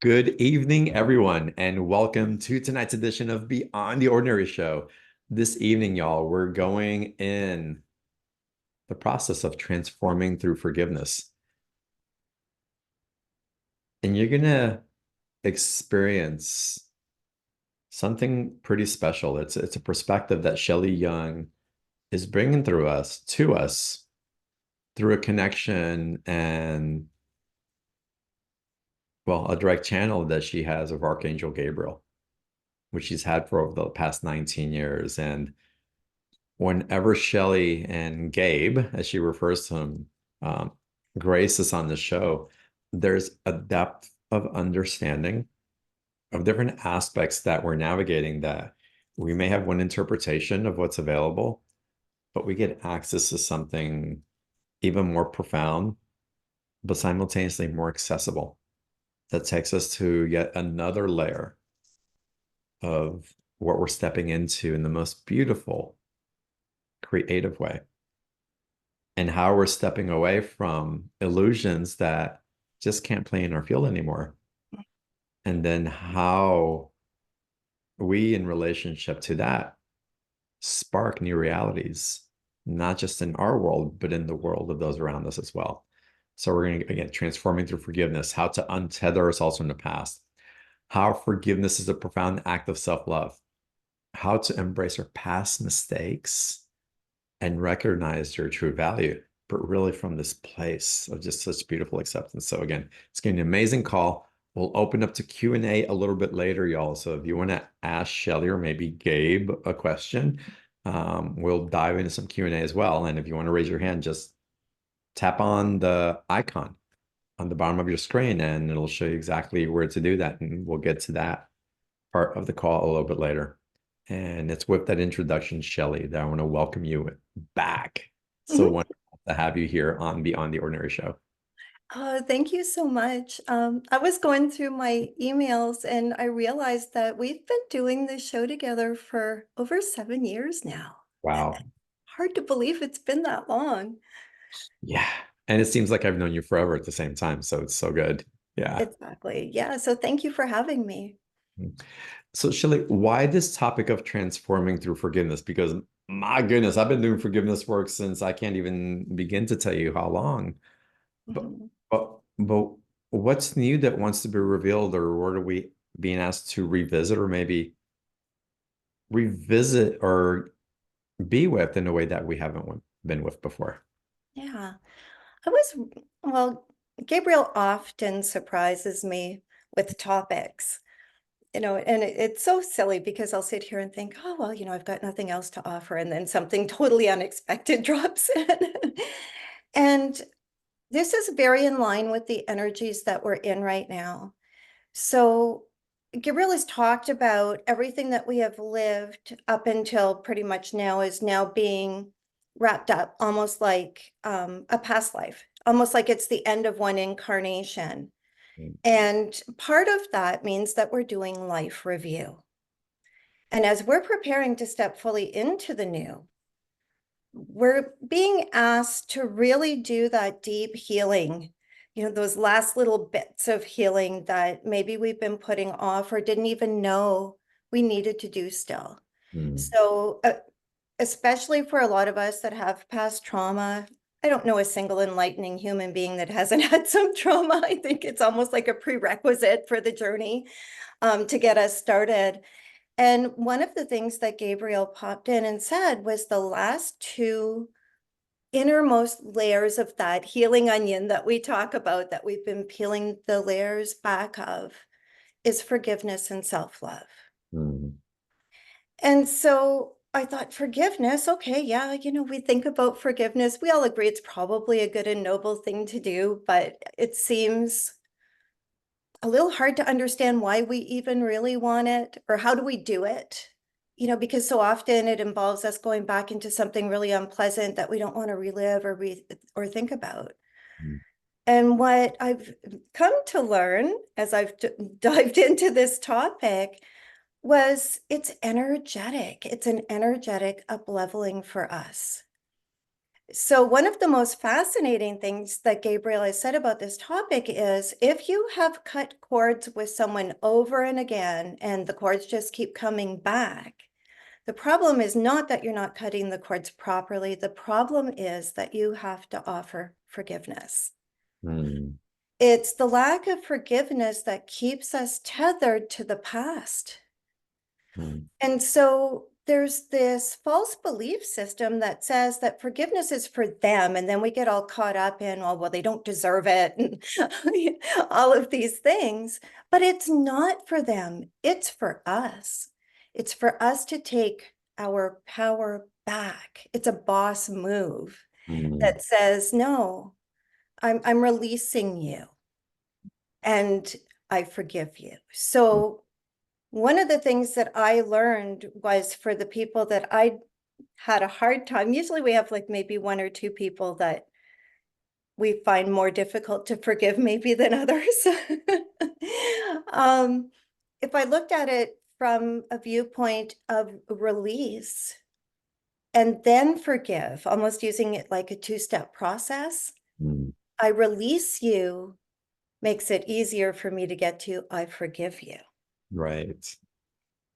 Good evening, everyone, and welcome to tonight's edition of Beyond the Ordinary Show. This evening, y'all, we're going in the process of transforming through forgiveness. And you're going to experience something pretty special. It's a perspective that Shelley Young is bringing to us through a connection and, well, a direct channel that she has of Archangel Gabriel, which she's had for over the past 19 years. And whenever Shelley and Gabe, as she refers to him, um, grace us on the show, there's a depth of understanding of different aspects that we're navigating that we may have one interpretation of what's available, but we get access to something even more profound, but simultaneously more accessible that takes us to yet another layer of what we're stepping into in the most beautiful, creative way, and how we're stepping away from illusions that just can't play in our field anymore. And then how we, in relationship to that, spark new realities, not just in our world, but in the world of those around us as well. So we're going to, again, transforming through forgiveness, how to untether ourselves from the past, how forgiveness is a profound act of self-love, how to embrace our past mistakes and recognize your true value, but really from this place of just such beautiful acceptance. So again, it's going to be an amazing call. We'll open up to Q&A a little bit later, y'all. So if you want to ask Shelley or maybe Gabe a question, we'll dive into some Q&A as well. And if you want to raise your hand, just tap on the icon on the bottom of your screen and it'll show you exactly where to do that. And we'll get to that part of the call a little bit later. And it's with that introduction, Shelley, that I want to welcome you back. So Mhm. wonderful to have you here on Beyond the Ordinary Show. Oh, thank you so much. I was going through my emails and I realized that we've been doing this show together for over 7 years now. Wow. Hard to believe it's been that long. Yeah. And it seems like I've known you forever at the same time. So it's so good. Yeah. Exactly. Yeah. So thank you for having me. So, Shelley, why this topic of transforming through forgiveness? Because my goodness, I've been doing forgiveness work since I can't even begin to tell you how long. But Mhm. but what's new that wants to be revealed, or what are we being asked to revisit, or maybe revisit or be with in a way that we haven't been with before? Yeah. I was, well, Gabriel often surprises me with topics. And it's so silly because I'll sit here and think, oh, well, I've got nothing else to offer. And then something totally unexpected drops in. And this is very in line with the energies that we're in right now. So Gabriel has talked about everything that we have lived up until pretty much now is now being wrapped up, almost like a past life, almost like it's the end of one incarnation. And part of that means that we're doing life review. And as we're preparing to step fully into the new, we're being asked to really do that deep healing, those last little bits of healing that maybe we've been putting off or didn't even know we needed to do still. Mm. So, especially for a lot of us that have past trauma, I don't know a single enlightening human being that hasn't had some trauma. I think it's almost like a prerequisite for the journey to get us started. And one of the things that Gabriel popped in and said was the last two innermost layers of that healing onion that we talk about, that we've been peeling the layers back of, is forgiveness and self-love. Mm. And so I thought, forgiveness, okay, yeah, we think about forgiveness. We all agree it's probably a good and noble thing to do, but it seems a little hard to understand why we even really want it or how do we do it? Because so often it involves us going back into something really unpleasant that we don't want to relive or think about. Mm. And what I've come to learn as I've dived into this topic was it's energetic. It's an energetic up leveling for us. So one of the most fascinating things that Gabriel has said about this topic is if you have cut cords with someone over and again, and the cords just keep coming back, the problem is not that you're not cutting the cords properly. The problem is that you have to offer forgiveness. Mm, It's the lack of forgiveness that keeps us tethered to the past. mm, And so there's this false belief system that says that forgiveness is for them. And then we get all caught up in, oh, well, they don't deserve it, and all of these things. But it's not for them, it's for us. It's for us to take our power back. It's a boss move mm, that says, no, I'm releasing you and I forgive you. So one of the things that I learned was for the people that I had a hard time, usually we have like maybe one or two people that we find more difficult to forgive maybe than others. If I looked at it from a viewpoint of release and then forgive, almost using it like a two-step process, mm. I release you makes it easier for me to get to I forgive you. Right.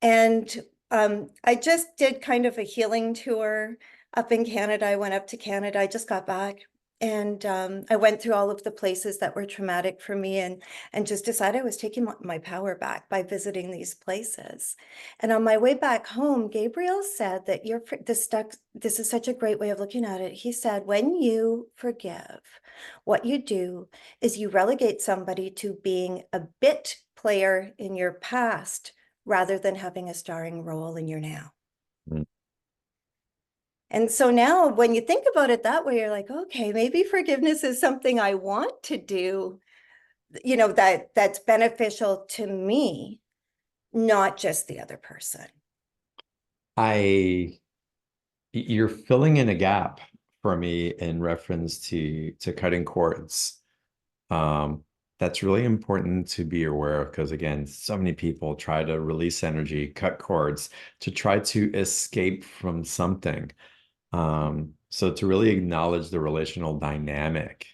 And I just did kind of a healing tour up in Canada. I went up to Canada. I just got back, and I went through all of the places that were traumatic for me, and just decided I was taking my power back by visiting these places. And on my way back home, Gabriel said that this is such a great way of looking at it. He said, when you forgive, what you do is you relegate somebody to being a bit player in your past rather than having a starring role in your now. Mm. And so now when you think about it that way, you're like, okay, maybe forgiveness is something I want to do, that's beneficial to me, not just the other person. I you're filling in a gap for me in reference to cutting cords. Um, that's really important to be aware of because again, so many people try to release energy, cut cords to try to escape from something. So to really acknowledge the relational dynamic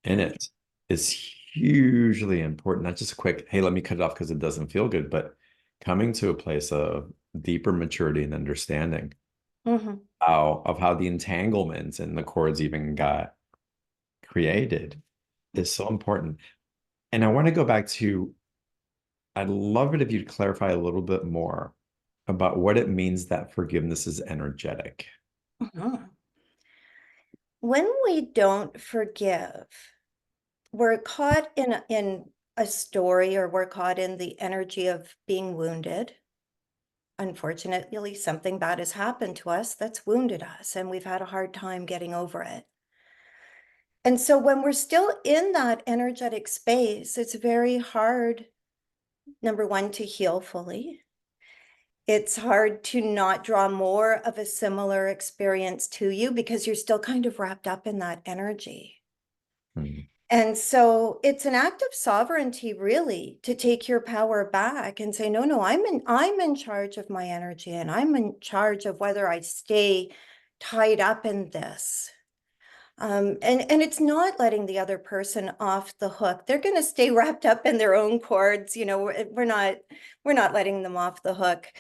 in it is hugely important. Not just a quick, hey, let me cut it off because it doesn't feel good, but coming to a place of deeper maturity and understanding Mhm. of how the entanglements in the chords even got created is so important. And I want to go back to, I'd love it if you'd clarify a little bit more about what it means that forgiveness is energetic. Mhm. When we don't forgive, we're caught in a story, or we're caught in the energy of being wounded. Unfortunately, something bad has happened to us that's wounded us, and we've had a hard time getting over it. And so when we're still in that energetic space, it's very hard, number one, to heal fully. It's hard to not draw more of a similar experience to you because you're still kind of wrapped up in that energy. Mm, And so it's an act of sovereignty, really, to take your power back and say, no, I'm in charge of my energy, and I'm in charge of whether I stay tied up in this. And it's not letting the other person off the hook. They're going to stay wrapped up in their own cords. We're not letting them off the hook.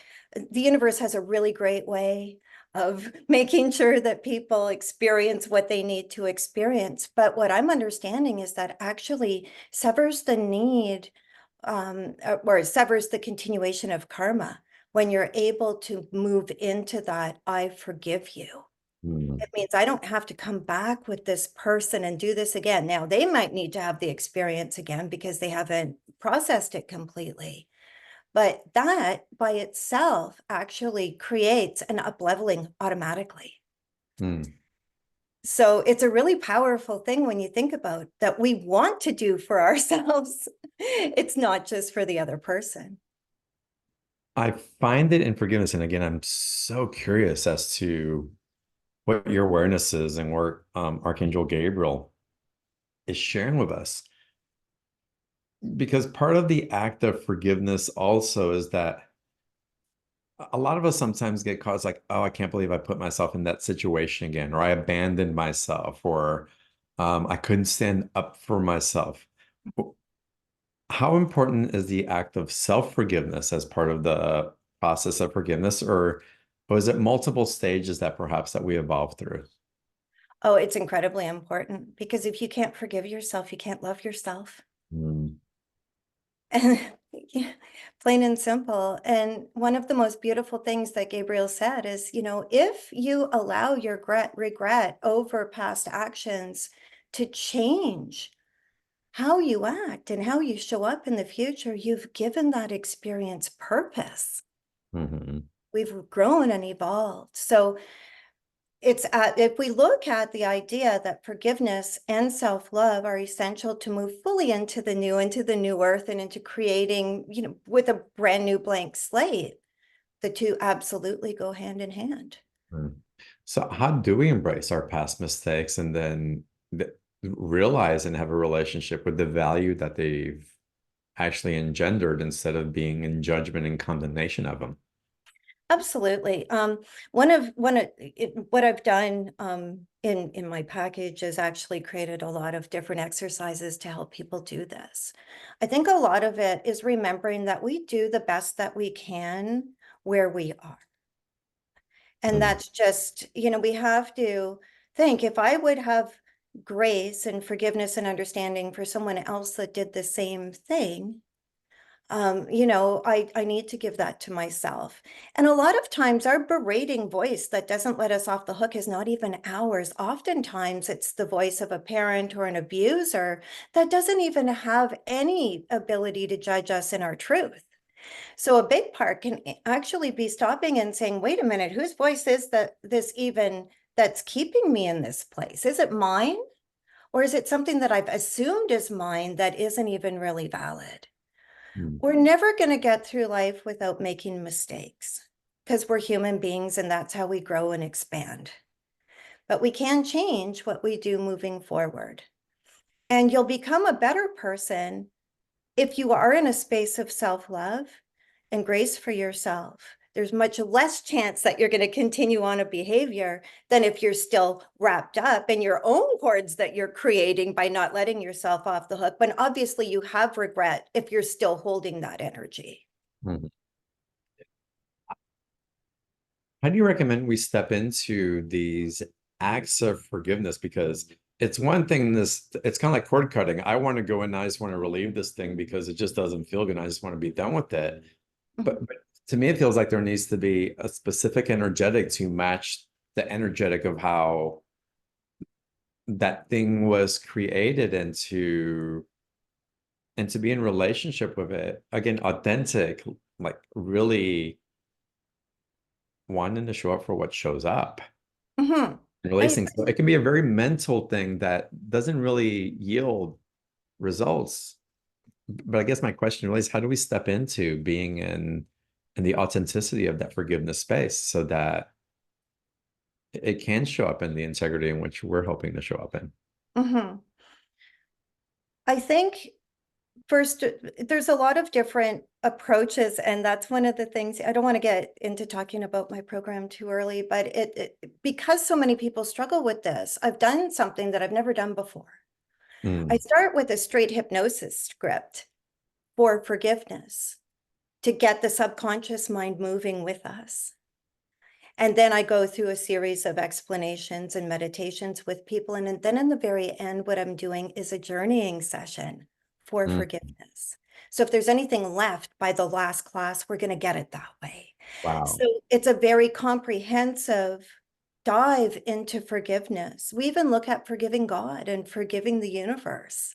The universe has a really great way of making sure that people experience what they need to experience. But what I'm understanding is that actually severs the need, or severs the continuation of karma when you're able to move into that, I forgive you. mm, It means I don't have to come back with this person and do this again. Now, they might need to have the experience again because they haven't processed it completely. But that by itself actually creates an up-leveling automatically. mm. So it's a really powerful thing when you think about that we want to do for ourselves. It's not just for the other person. I find it in forgiveness, and again, I'm so curious as to what your awareness is and what Archangel Gabriel is sharing with us. Because part of the act of forgiveness also is that a lot of us sometimes get caught like, oh, I can't believe I put myself in that situation again, or I abandoned myself, or I couldn't stand up for myself. How important is the act of self-forgiveness as part of the process of forgiveness, or is it multiple stages that perhaps that we evolve through? Oh, it's incredibly important because if you can't forgive yourself, you can't love yourself. Mm, And yeah, plain and simple. And one of the most beautiful things that Gabriel said is, if you allow your regret over past actions to change how you act and how you show up in the future, you've given that experience purpose. mhm, We've grown and evolved. So if we look at the idea that forgiveness and self-love are essential to move fully into the new earth and into creating, with a brand new blank slate, the two absolutely go hand in hand. mm. So how do we embrace our past mistakes and then realize and have a relationship with the value that they've actually engendered instead of being in judgment and condemnation of them? Absolutely. What I've done in my package is actually created a lot of different exercises to help people do this. I think a lot of it is remembering that we do the best that we can where we are. And Mm, that's just, we have to think if I would have grace and forgiveness and understanding for someone else that did the same thing, I need to give that to myself. And a lot of times our berating voice that doesn't let us off the hook is not even ours. Oftentimes it's the voice of a parent or an abuser that doesn't even have any ability to judge us in our truth. So a big part can actually be stopping and saying, wait a minute, whose voice is that's keeping me in this place? Is it mine? Or is it something that I've assumed is mine that isn't even really valid? mm, We're never going to get through life without making mistakes because we're human beings and that's how we grow and expand. But we can change what we do moving forward. And you'll become a better person if you are in a space of self-love and grace for yourself. There's much less chance that you're going to continue on a behavior than if you're still wrapped up in your own cords that you're creating by not letting yourself off the hook. But obviously you have regret if you're still holding that energy. mhm. How do you recommend we step into these acts of forgiveness? Because it's one thing, it's kind of like cord cutting. I want to go in, I just want to relieve this thing because it just doesn't feel good. And I just want to be done with it. But to me, it feels like there needs to be a specific energetic to match the energetic of how that thing was created and to be in relationship with it. Again, authentic, like really wanting to show up for what shows up. Mhm. And I releasing. So agree. it can be a very mental thing that doesn't really yield results. But I guess my question really is how do we step into being in the authenticity of that forgiveness space so that it can show up in the integrity in which we're hoping to show up in? Mhm. I think first, there's a lot of different approaches, and that's one of the things I don't want to get into talking about my program too early, but because so many people struggle with this, I've done something that I've never done before. I Mm, start with a straight hypnosis script for forgiveness to get the subconscious mind moving with us. And then I go through a series of explanations and meditations with people. And then in the very end, what I'm doing is a journeying session for mm, forgiveness. So if there's anything left by the last class, we're going to get it that way. wow. So it's a very comprehensive dive into forgiveness. We even look at forgiving God and forgiving the universe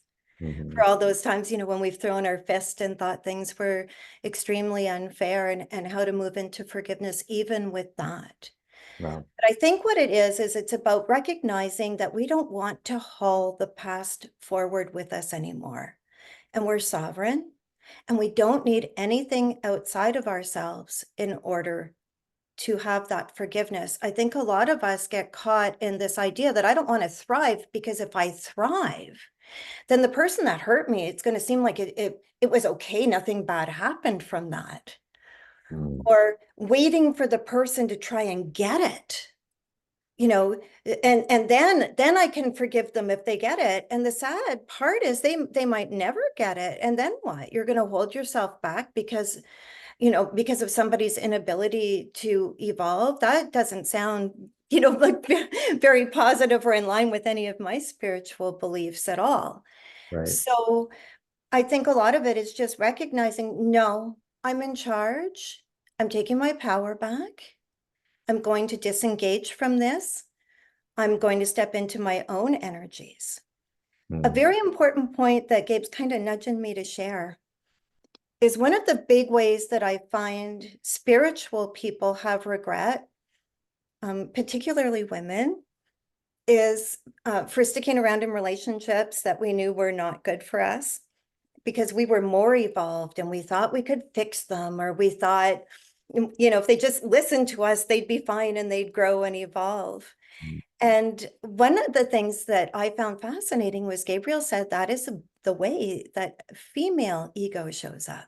for Mhm. all those times, when we've thrown our fist and thought things were extremely unfair and how to move into forgiveness, even with that. Wow. But I think what it is it's about recognizing that we don't want to haul the past forward with us anymore. And we're sovereign and we don't need anything outside of ourselves in order to have that forgiveness. I think a lot of us get caught in this idea that I don't want to thrive because if I thrive, then the person that hurt me, it's going to seem like it was okay. Nothing bad happened from that. Mm. or waiting for the person to try and get it, you know, and then I can forgive them if they get it. And the sad part is they might never get it. And then what? You're going to hold yourself back because, because of somebody's inability to evolve. That doesn't sound, like very positive or in line with any of my spiritual beliefs at all. Right. So I think a lot of it is just recognizing, no, I'm in charge. I'm taking my power back. I'm going to disengage from this. I'm going to step into my own energies. A Mm. very important point that Gabe's kind of nudging me to share is one of the big ways that I find spiritual people have regret, particularly women, is for sticking around in relationships that we knew were not good for us because we were more evolved and we thought we could fix them, or we thought, if they just listened to us, they'd be fine and they'd grow and evolve. Mm. And one of the things that I found fascinating was Gabriel said that is the way that female ego shows up.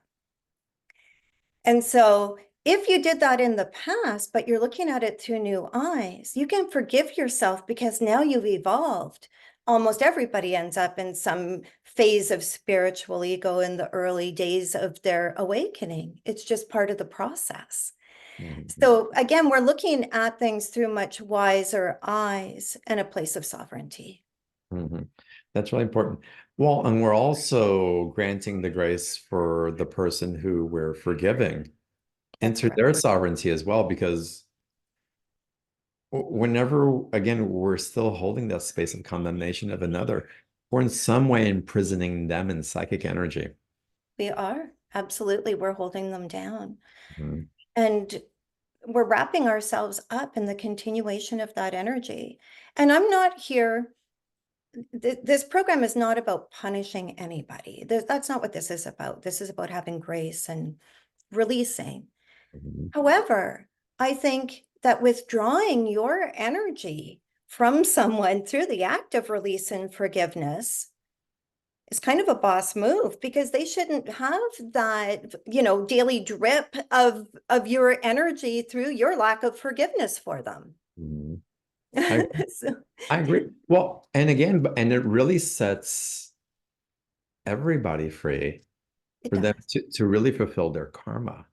And so if you did that in the past, but you're looking at it through new eyes, you can forgive yourself because now you've evolved. Almost everybody ends up in some phase of spiritual ego in the early days of their awakening. It's just part of the process. Mm. So again, we're looking at things through much wiser eyes and a place of sovereignty. Mhm. That's really important. Well, and we're also granting the grace for the person who we're forgiving That's into right. their sovereignty as well, because whenever, again, we're still holding that space of condemnation of another, we're in some way imprisoning them in psychic energy. We are. Absolutely. We're holding them down. Mhm. And we're wrapping ourselves up in the continuation of that energy. And I'm not here, this program is not about punishing anybody. That's not what this is about. This is about having grace and releasing. Mhm. However, I think that withdrawing your energy from someone through the act of release and forgiveness is kind of a boss move, because they shouldn't have that, daily drip of your energy through your lack of forgiveness for them. Mhm. I So, I agree. Well, and again, and it really sets everybody free it for them does. to really fulfill their karma.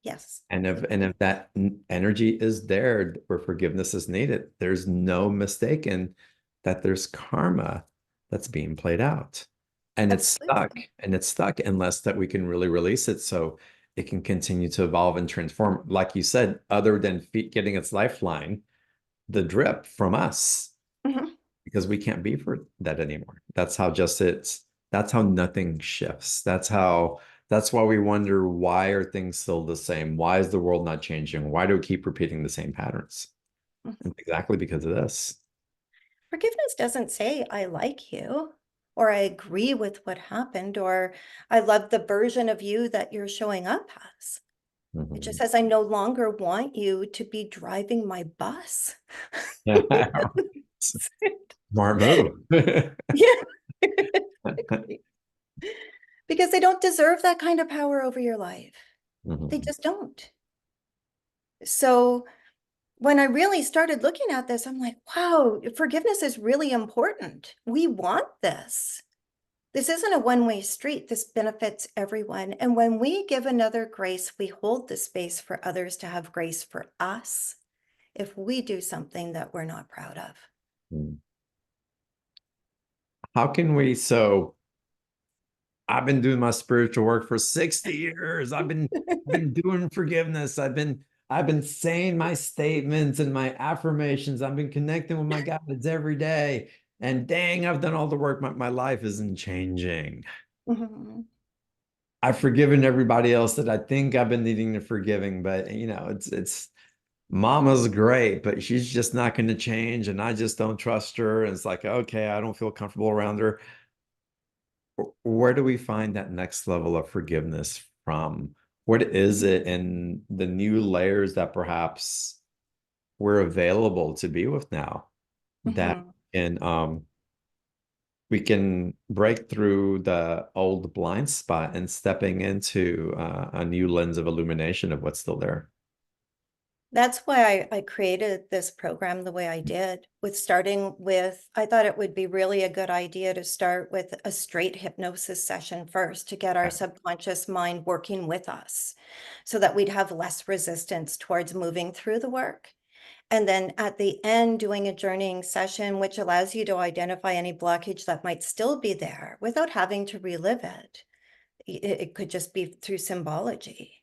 Yes. And if It and does. if that energy is there where forgiveness is needed, there's no mistaking that there's karma that's being played out. And it's stuck. Absolutely. And it's stuck unless that we can really release it so it can continue to evolve and transform. Like you said, other than feet getting its lifeline, the drip from us, Mhm. because we can't be for that anymore. That's how just it's that's how nothing shifts. That's why we wonder, why are things still the same? Why is the world not changing? Why do we keep repeating the same patterns? Mhm. And exactly because of this. Forgiveness doesn't say I like you, or I agree with what happened, or I love the version of you that you're showing up as. It just Mhm. says I no longer want you to be driving my bus. Yeah. Smart move. Yeah. Exactly. Because they don't deserve that kind of power over your life. They Mhm. just don't. So when I really started looking at this, I'm like, wow, forgiveness is really important. We want this. This isn't a one-way street. This benefits everyone. And when we give another grace, we hold the space for others to have grace for us if we do something that we're not proud of. How can we so I've been doing my spiritual work for 60 years. I've been doing forgiveness. I've been saying my statements and my affirmations. I've been connecting with my guides every day. And dang, I've done all the work. My life isn't changing. Mhm. I've forgiven everybody else that I think I've been needing to forgiving, but it's mama's great, but she's just not going to change, and I just don't trust her. And it's like, okay, I don't feel comfortable around her. Where do we find that next level of forgiveness from? What is it in the new layers that perhaps we're available to be with now that Mhm. can we can break through the old blind spot and stepping into a new lens of illumination of what's still there. That's why I created this program the way I did, with starting with, I thought it would be really a good idea to start with a straight hypnosis session first to get our Right. subconscious mind working with us so that we'd have less resistance towards moving through the work. And then at the end, doing a journeying session, which allows you to identify any blockage that might still be there without having to relive it. It could just be through symbology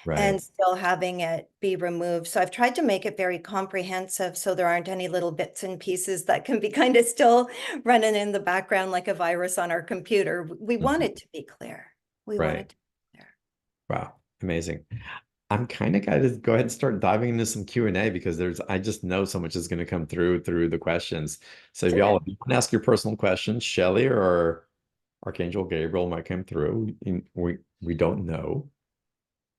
Right. and still having it be removed. So I've tried to make it very comprehensive so there aren't any little bits and pieces that can be kind of still running in the background like a virus on our computer. We want Mhm. it to be clear. We want Right. it to be clear. Wow. Amazing. I'm kind of going to go ahead and start diving into some Q&A because I just know so much is going to come through the questions. So Do it. if you want to ask your personal questions, Shelley or Archangel Gabriel might come through. We don't know.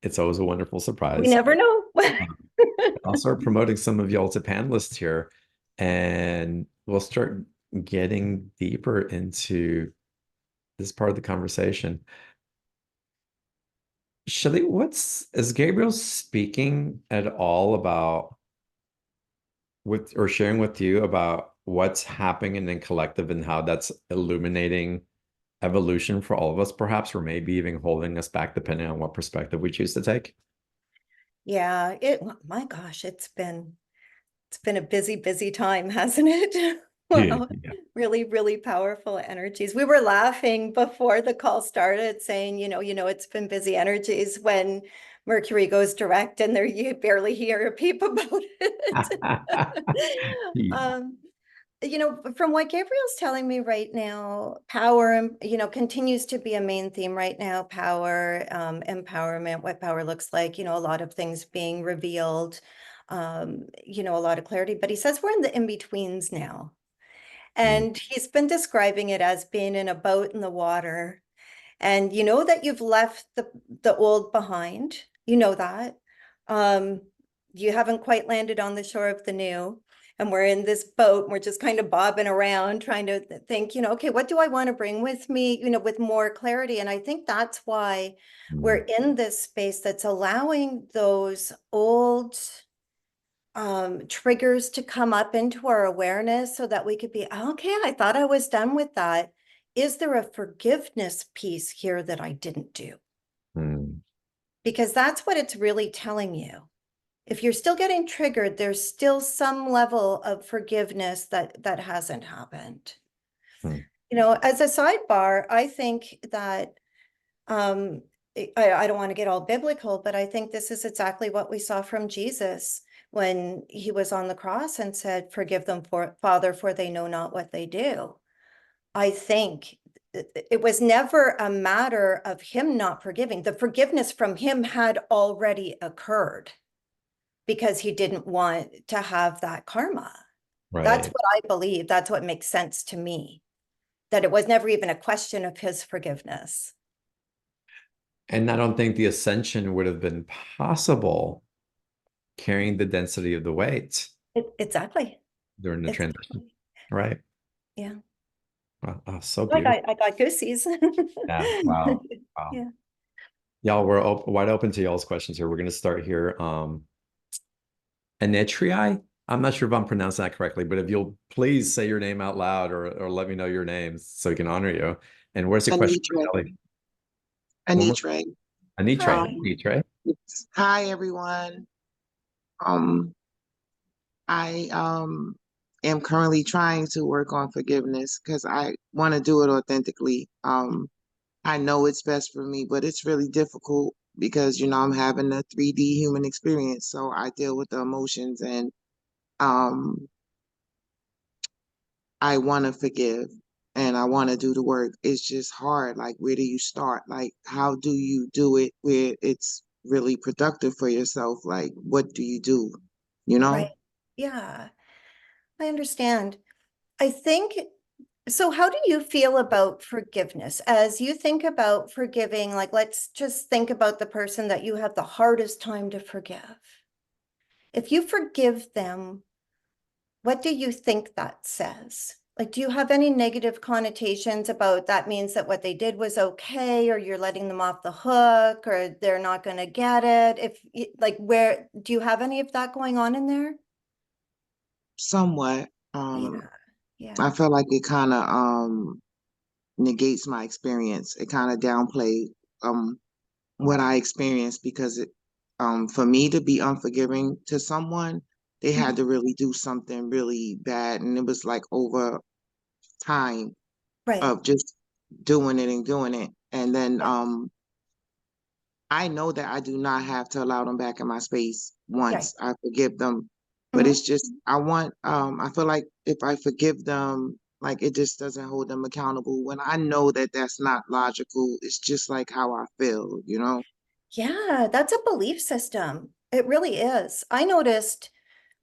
It's always a wonderful We surprise. never know. I'll start promoting some of y'all to panelists here, and we'll start getting deeper into this part of the conversation. Shelley, is Gabriel speaking at all about with or sharing with you about what's happening in the collective and how that's illuminating evolution for all of us, perhaps, or maybe even holding us back depending on what perspective we choose to take? Yeah, my gosh, it's been a busy, busy time, hasn't it? Wow, Yeah. really, really powerful energies. We were laughing before the call started, saying, it's been busy energies when Mercury goes direct and there you barely hear a peep about it. Um, from what Gabriel's telling me right now, power, continues to be a main theme right now. Power, empowerment, what power looks like, a lot of things being revealed, a lot of clarity. But he says we're in the in-betweens now. Mm, And he's been describing it as being in a boat in the water. And you know that you've left the old behind. You know that. Um, you haven't quite landed on the shore of the new. And we're in this boat, and we're just kind of bobbing around, trying to think, okay, what do I want to bring with me, with more clarity? And I think that's why mm, we're in this space that's allowing those old triggers to come up into our awareness so that we could be, okay, I thought I was done with that. Is there a forgiveness piece here that I didn't do? mm, Because that's what it's really telling you. If you're still getting triggered, there's still some level of forgiveness that hasn't happened. mm, As a sidebar, I think that um, I don't want to get all biblical, but I think this is exactly what we saw from Jesus when he was on the cross and said, "Forgive them, Father, for they know not what they do." I think it was never a matter of him not forgiving. The forgiveness from him had already occurred because he didn't want to have that karma. That's right. what I believe. That's what makes sense to me, that it was never even a question of his forgiveness. And I don't think the ascension would have been possible carrying the density of the weight Exactly. during the transition. Exactly. Right. Yeah. So I got beautiful. I got goosies. Yeah. Wow. Wow. Yeah. Y'all, we're wide open to y'all's questions here. We're going to start here. Anitri, I'm not sure if I'm pronouncing that correctly, but if you'll please say your name out loud or let me know your name so we can honor you. And where's the question for Anitra. Kelly? One more. Anitra. Anitra. Um, Hi. Anitra. Hi everyone. Um, I am currently trying to work on forgiveness because I want to do it authentically. I know it's best for me, but it's really difficult because I'm having a 3D human experience, so I deal with the emotions and um I want to forgive and I want to do the work. It's just hard. Like, where do you start? Like, how do you do it where it's really productive for yourself? Like, what do you do? You Right. know? Yeah, I understand. I think so. How do you feel about forgiveness? As you think about forgiving, like let's just think about the person that you have the hardest time to forgive. If you forgive them, what do you think that says? Like, do you have any negative connotations about that means that what they did was okay, or you're letting them off the hook, or they're not going to get it? Like, where do you have any of that going on in there? Somewhat. Yeah, yeah, I feel like it kind of negates my experience. It kind of downplay um what I experienced because it for me to be unforgiving to someone, they mhm, had to really do something really bad, and it was like over time right, of just doing it and doing it. And then yeah, I know that I do not have to allow them back in my space right. once I forgive them. But Mhm. it's just I feel like if I forgive them, like it just doesn't hold them accountable when I know that that's not logical. It's just like how I feel, you know? Yeah, that's a belief system. It really is. I noticed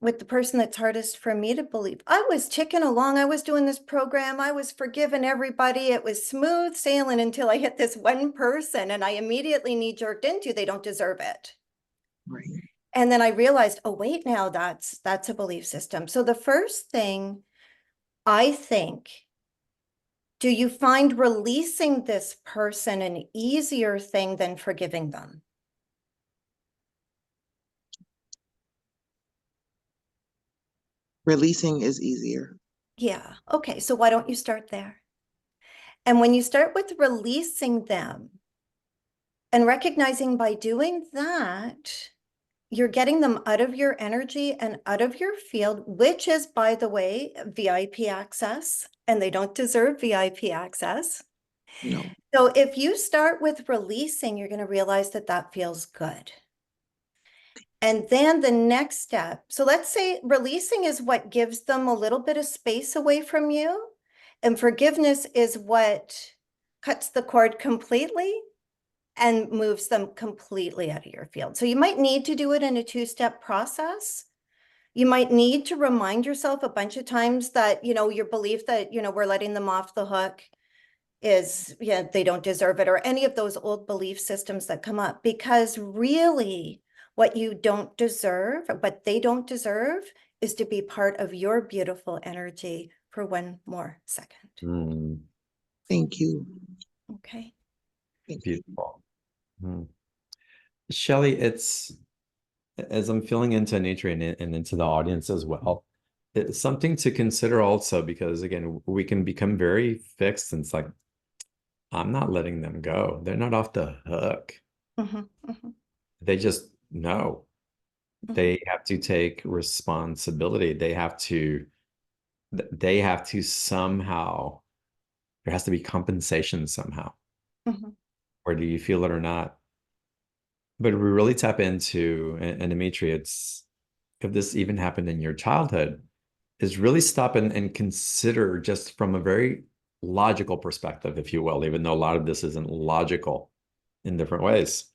with the person that's hardest for me to believe, I was ticking along. I was doing this program. I was forgiving everybody. It was smooth sailing until I hit this one person and I immediately knee jerked into they don't deserve it. Right. And then I realized, oh, wait, now that's a belief system. So the first thing I think, do you find releasing this person an easier thing than forgiving them? Releasing is easier. Yeah. Okay. So why don't you start there? And when you start with releasing them and recognizing by doing that, you're getting them out of your energy and out of your field, which is, by the way, VIP access, and they don't deserve VIP access. No. So if you start with releasing, you're going to realize that that feels good. And then the next step, so let's say releasing is what gives them a little bit of space away from you, and forgiveness is what cuts the cord completely and moves them completely out of your field. So you might need to do it in a two-step process. You might need to remind yourself a bunch of times that, your belief that, we're letting them off the hook is, yeah, they don't deserve it, or any of those old belief systems that come up, because really what you don't deserve, what they don't deserve, is to be part of your beautiful energy for one more second. Mm, Thank you. Okay. Thank you. beautiful. Mm. Shelley, it's as I'm feeling into nature and into the audience as well, it's something to consider also because again, we can become very fixed and it's like, I'm not letting them go. They're not off the hook. Mhm, mhm, They just know mhm, they have to take responsibility. They have to somehow, there has to be compensation somehow, mhm. or do you feel it or not? But we really tap into, and Dimitri, it's if this even happened in your childhood, is really stop and consider just from a very logical perspective, if you will, even though a lot of this isn't logical in different ways.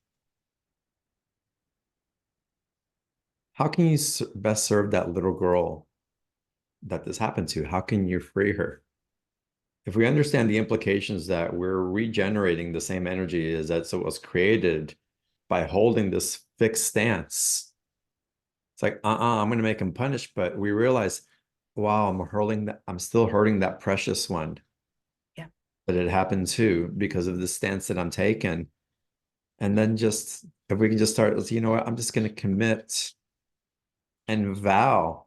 How can you best serve that little girl that this happened to? How can you free her? If we understand the implications that we're regenerating the same energy as that so it was created by holding this fixed stance, it's like, I'm going to make him punish. But we realize, wow, I'm still hurting that precious one Yeah. that it happened to because of the stance that I'm taking. And then just, if we can just start, you know what, I'm just going to commit and vow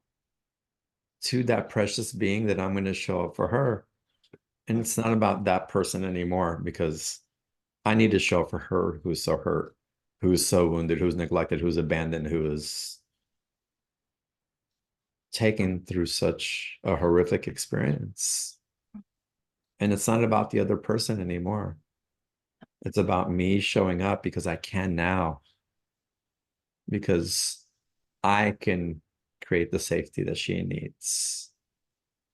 to that precious being that I'm going to show up for her. And it's not about that person anymore because I need to show up for her who's so hurt, who's so wounded, who's neglected, who's abandoned, who is taken through such a horrific experience. And it's not about the other person anymore. It's about me showing up because I can now, because I can create the safety that she needs,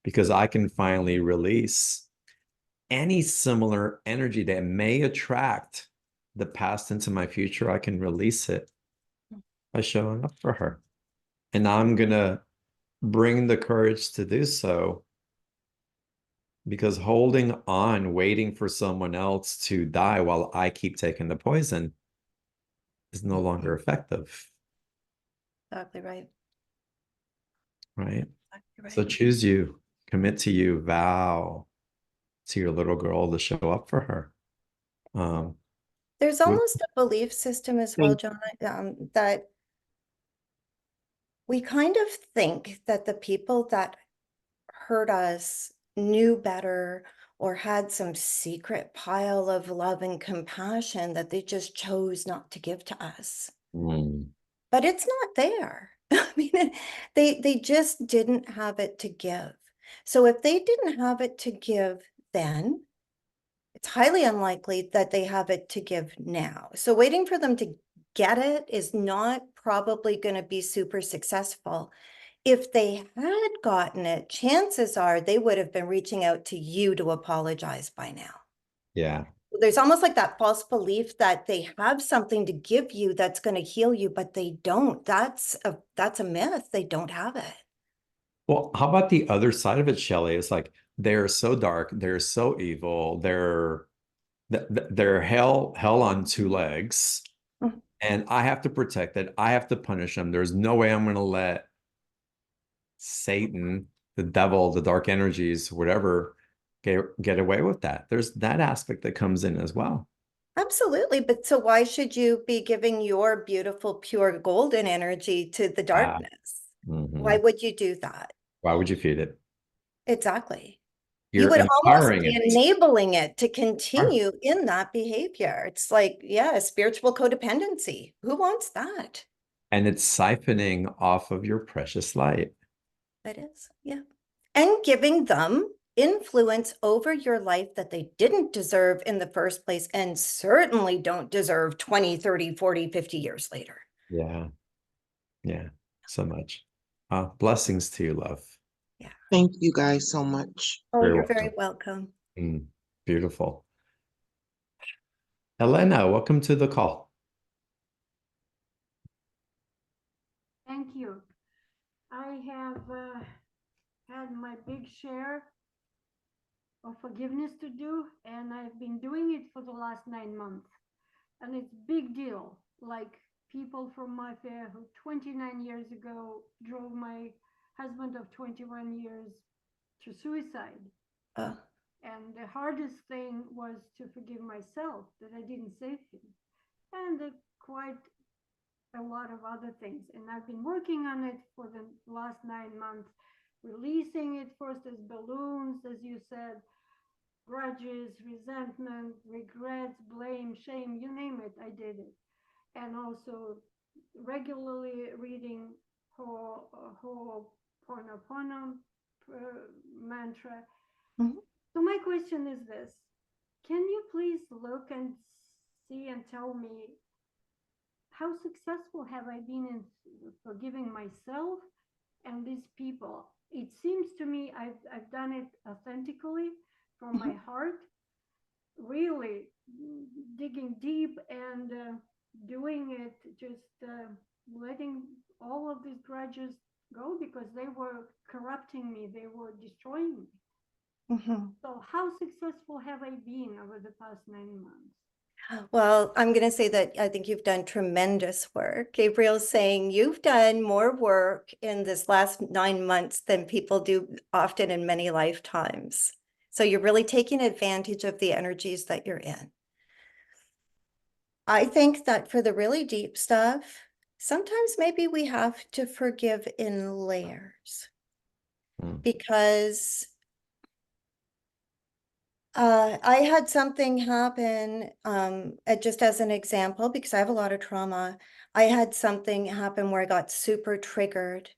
because I can finally release any similar energy that may attract the past into my future. I can release it by showing up for her. And I'm going to bring the courage to do so because holding on, waiting for someone else to die while I keep taking the poison is no longer effective, Exactly right. right? Exactly So right. choose you. commit to you, vow to your little girl to show up for her. There's With, almost a belief system as well, Thank John, that we kind of think that the people that hurt us knew better or had some secret pile of love and compassion that they just chose not to give to us. Mm, But it's not there. I mean, they just didn't have it to give. So if they didn't have it to give then, it's highly unlikely that they have it to give now. So waiting for them to get it is not probably going to be super successful. If they had gotten it, chances are they would have been reaching out to you to apologize by now. yeah. There's almost like that false belief that they have something to give you that's going to heal you, but they don't. That's a myth. They don't have it. Well, how about the other side of it, Shelley? It's like they're so dark, they're so evil, they're hell on two legs, Mhm. and I have to protect it. I have to punish them. There's no way I'm going to let Satan, the devil, the dark energies, whatever, get away with that. There's that aspect that comes in as well. Absolutely. But so why should you be giving your beautiful, pure golden energy to the Ah, darkness? Why mhm. would you do that? Why would you feed it? Exactly. You You're would almost empowering be it. enabling it to Sure. continue in that behavior. It's like, yeah, spiritual codependency. Who wants that? And it's siphoning off of your precious light. It is, yeah. And giving them influence over your life that they didn't deserve in the first place and certainly don't deserve 20, 30, 40, 50 years later. Yeah. Yeah. So much. Blessings to you, love. Yeah. thank you guys so much. Oh, Very you're very welcome. welcome. Beautiful. Elena, welcome to the call. Thank you. I have had my big share of forgiveness to do, and I've been doing it for the last 9 months. And it's big deal. Like people from my fair who 29 years ago drove my husband of 21 years to suicide. Uh, And the hardest thing was to forgive myself that I didn't save him. And quite a lot of other things. And I've been working on it for the last 9 months, releasing it first as balloons, as you said, grudges, resentment, regrets, blame, shame, you name it, I did it. And also regularly reading Ho'oponopono mantra. mhm. So my question is this: can you please look and see and tell me how successful have I been in forgiving myself and these people? It seems to me I've done it authentically from my heart, really digging deep and doing it, just letting all of these grudges go because they were corrupting me, they were destroying me. Mhm. So, how successful have I been over the past 9 months? Well, I'm going to say that I think you've done tremendous work. Gabriel's saying you've done more work in this last 9 months than people do often in many lifetimes. So you're really taking advantage of the energies that you're in. I think that for the really deep stuff, sometimes maybe we have to forgive in layers Mm, because I had something happen, just as an example, because I have a lot of trauma. I had something happen where I got super triggered,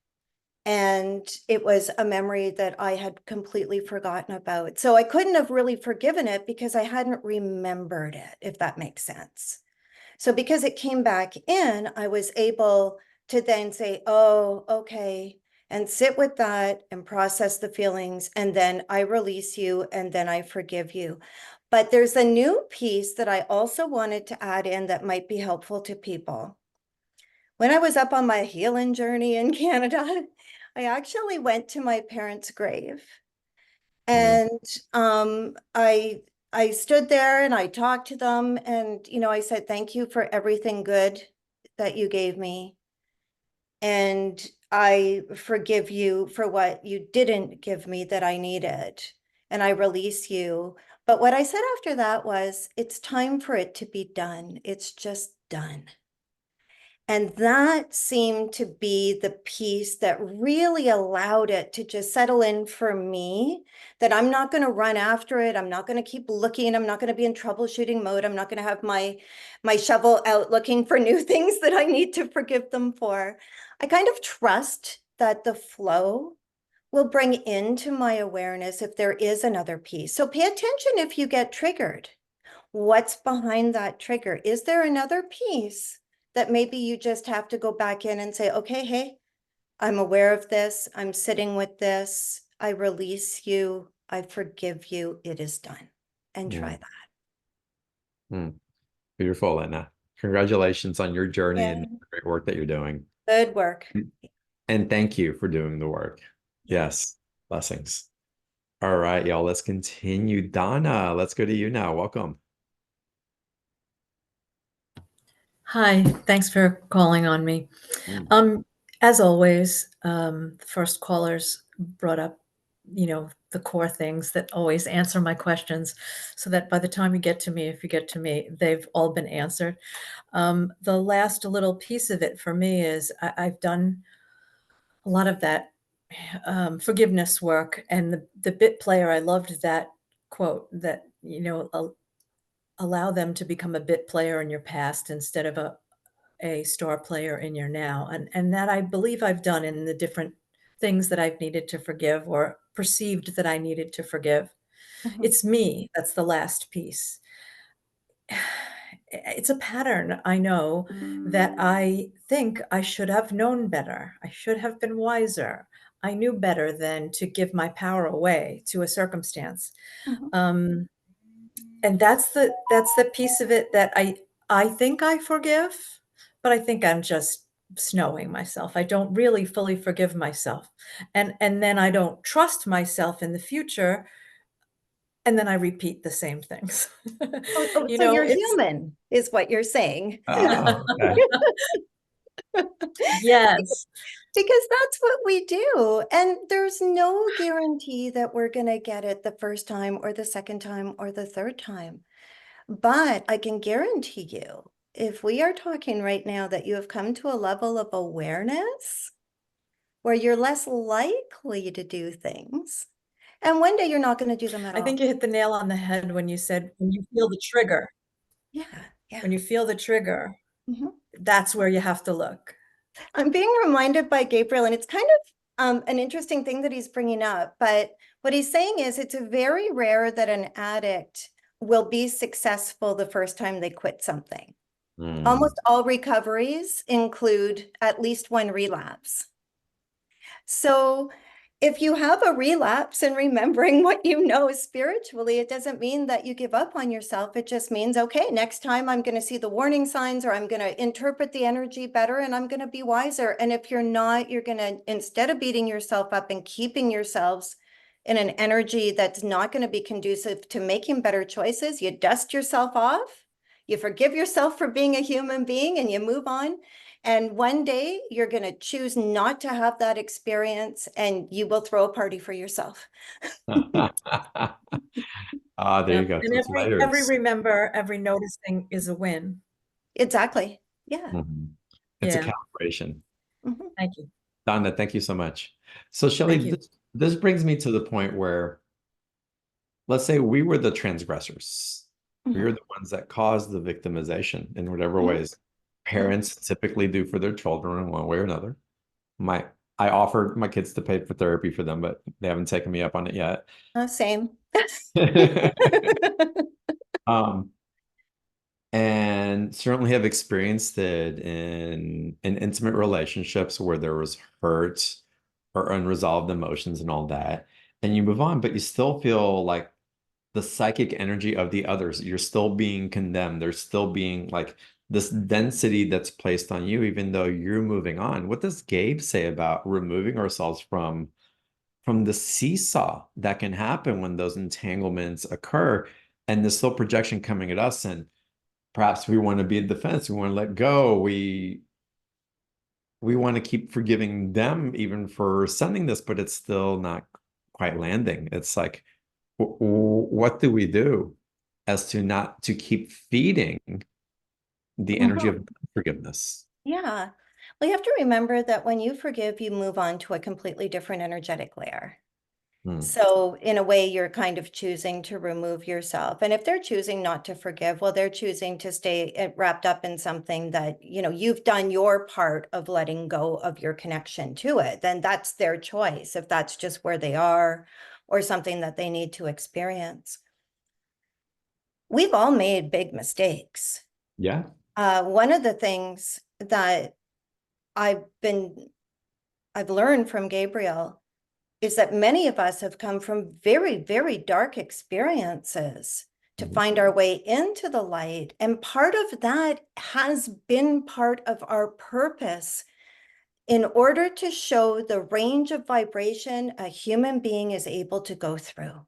and it was a memory that I had completely forgotten about. So I couldn't have really forgiven it because I hadn't remembered it, if that makes sense. So because it came back in, I was able to then say, oh, okay, and sit with that and process the feelings. And then I release you and then I forgive you. But there's a new piece that I also wanted to add in that might be helpful to people. When I was up on my healing journey in Canada, I actually went to my parents' grave. mm, And I stood there and I talked to them and I said thank you for everything good that you gave me. And I forgive you for what you didn't give me that I needed, and I release you. But what I said after that was, it's time for it to be done. It's just done. And that seemed to be the piece that really allowed it to just settle in for me, that I'm not going to run after it. I'm not going to keep looking. I'm not going to be in troubleshooting mode. I'm not going to have my shovel out looking for new things that I need to forgive them for. I kind of trust that the flow will bring into my awareness if there is another piece. So pay attention if you get triggered. What's behind that trigger? Is there another piece that maybe you just have to go back in and say, okay, hey, I'm aware of this. I'm sitting with this. I release you. I forgive you. It is done. And try that. Mm. Beautiful, Lena. Congratulations on your journey Yeah. and the great work that you're doing. Good work. And thank you for doing the work. Yes. Blessings. All right, y'all, let's continue. Donna, let's go to you now. Welcome. Hi, thanks for calling on me. Mm. As always, first callers brought up, the core things that always answer my questions, so that by the time you get to me, if you get to me, they've all been answered. The last little piece of it for me is I've done a lot of that forgiveness work, and the bit player, I loved that quote that, allow them to become a bit player in your past instead of a star player in your now. And that I believe I've done in the different things that I've needed to forgive or perceived that I needed to forgive. Mhm. It's me. That's the last piece. It's a pattern, I know, that I think I should have known better. I should have been wiser. I knew better than to give my power away to a circumstance. Mhm. And that's the piece of it that I think I forgive, but I think I'm just snowing myself. I don't really fully forgive myself. And then I don't trust myself in the future, and then I repeat the same things. So you're It's human, is what you're saying. Oh, okay. yes. Because that's what we do. And there's no guarantee that we're going to get it the first time or the second time or the third time. But I can guarantee you, if we are talking right now that you have come to a level of awareness where you're less likely to do things, and one day you're not going to do them at I all. think you hit the nail on the head when you said, when you feel the trigger, Yeah, yeah. when you feel the trigger, Mhm. that's where you have to look. I'm being reminded by Gabriel, and it's kind of an interesting thing that he's bringing up. But what he's saying is it's very rare that an addict will be successful the first time they quit something. Mm. Almost all recoveries include at least one relapse. So if you have a relapse and remembering what you know spiritually, it doesn't mean that you give up on yourself. It just means, okay, next time I'm going to see the warning signs, or I'm going to interpret the energy better, and I'm going to be wiser. And if you're not, you're going to, instead of beating yourself up and keeping yourselves in an energy that's not going to be conducive to making better choices, you dust yourself off, you forgive yourself for being a human being, and you move on. And one day you're going to choose not to have that experience, and you will throw a party for yourself. Ah, there Yeah. you go. And So it's every layers. remember, every noticing is a win. Exactly. Yeah. Mhm. It's a Yeah. calibration. Mhm. Thank you. Donna, thank you so much. So Shelley, Thank you. this brings me to the point where, let's say we were the transgressors. We were Mhm. the ones that caused the victimization in whatever Mhm. ways parents typically do for their children in one way or another. My I offered my kids to pay for therapy for them, but they haven't taken me up on it yet. Same. Um, and certainly have experienced it in intimate relationships where there was hurt or unresolved emotions and all that. And you move on, but you still feel like the psychic energy of the others. You're still being condemned. There's still being like this density that's placed on you, even though you're moving on. What does Gabe say about removing ourselves from the seesaw that can happen when those entanglements occur, and there's still projection coming at us, and perhaps we want to be in defense, we want to let go, we want to keep forgiving them even for sending this, but it's still not quite landing. It's like, what do we do as to not to keep feeding the energy of forgiveness? Yeah. Well, you have to remember that when you forgive, you move on to a completely different energetic layer. So in a way, you're kind of choosing to remove yourself. And if they're choosing not to forgive, well, they're choosing to stay wrapped up in something that, you know, you've done your part of letting go of your connection to it. Then that's their choice, if that's just where they are or something that they need to experience. We've all made big mistakes. Yeah. One of the things that I've learned from Gabriel is that many of us have come from very, very dark experiences to find our way into the light. And part of that has been part of our purpose in order to show the range of vibration a human being is able to go through.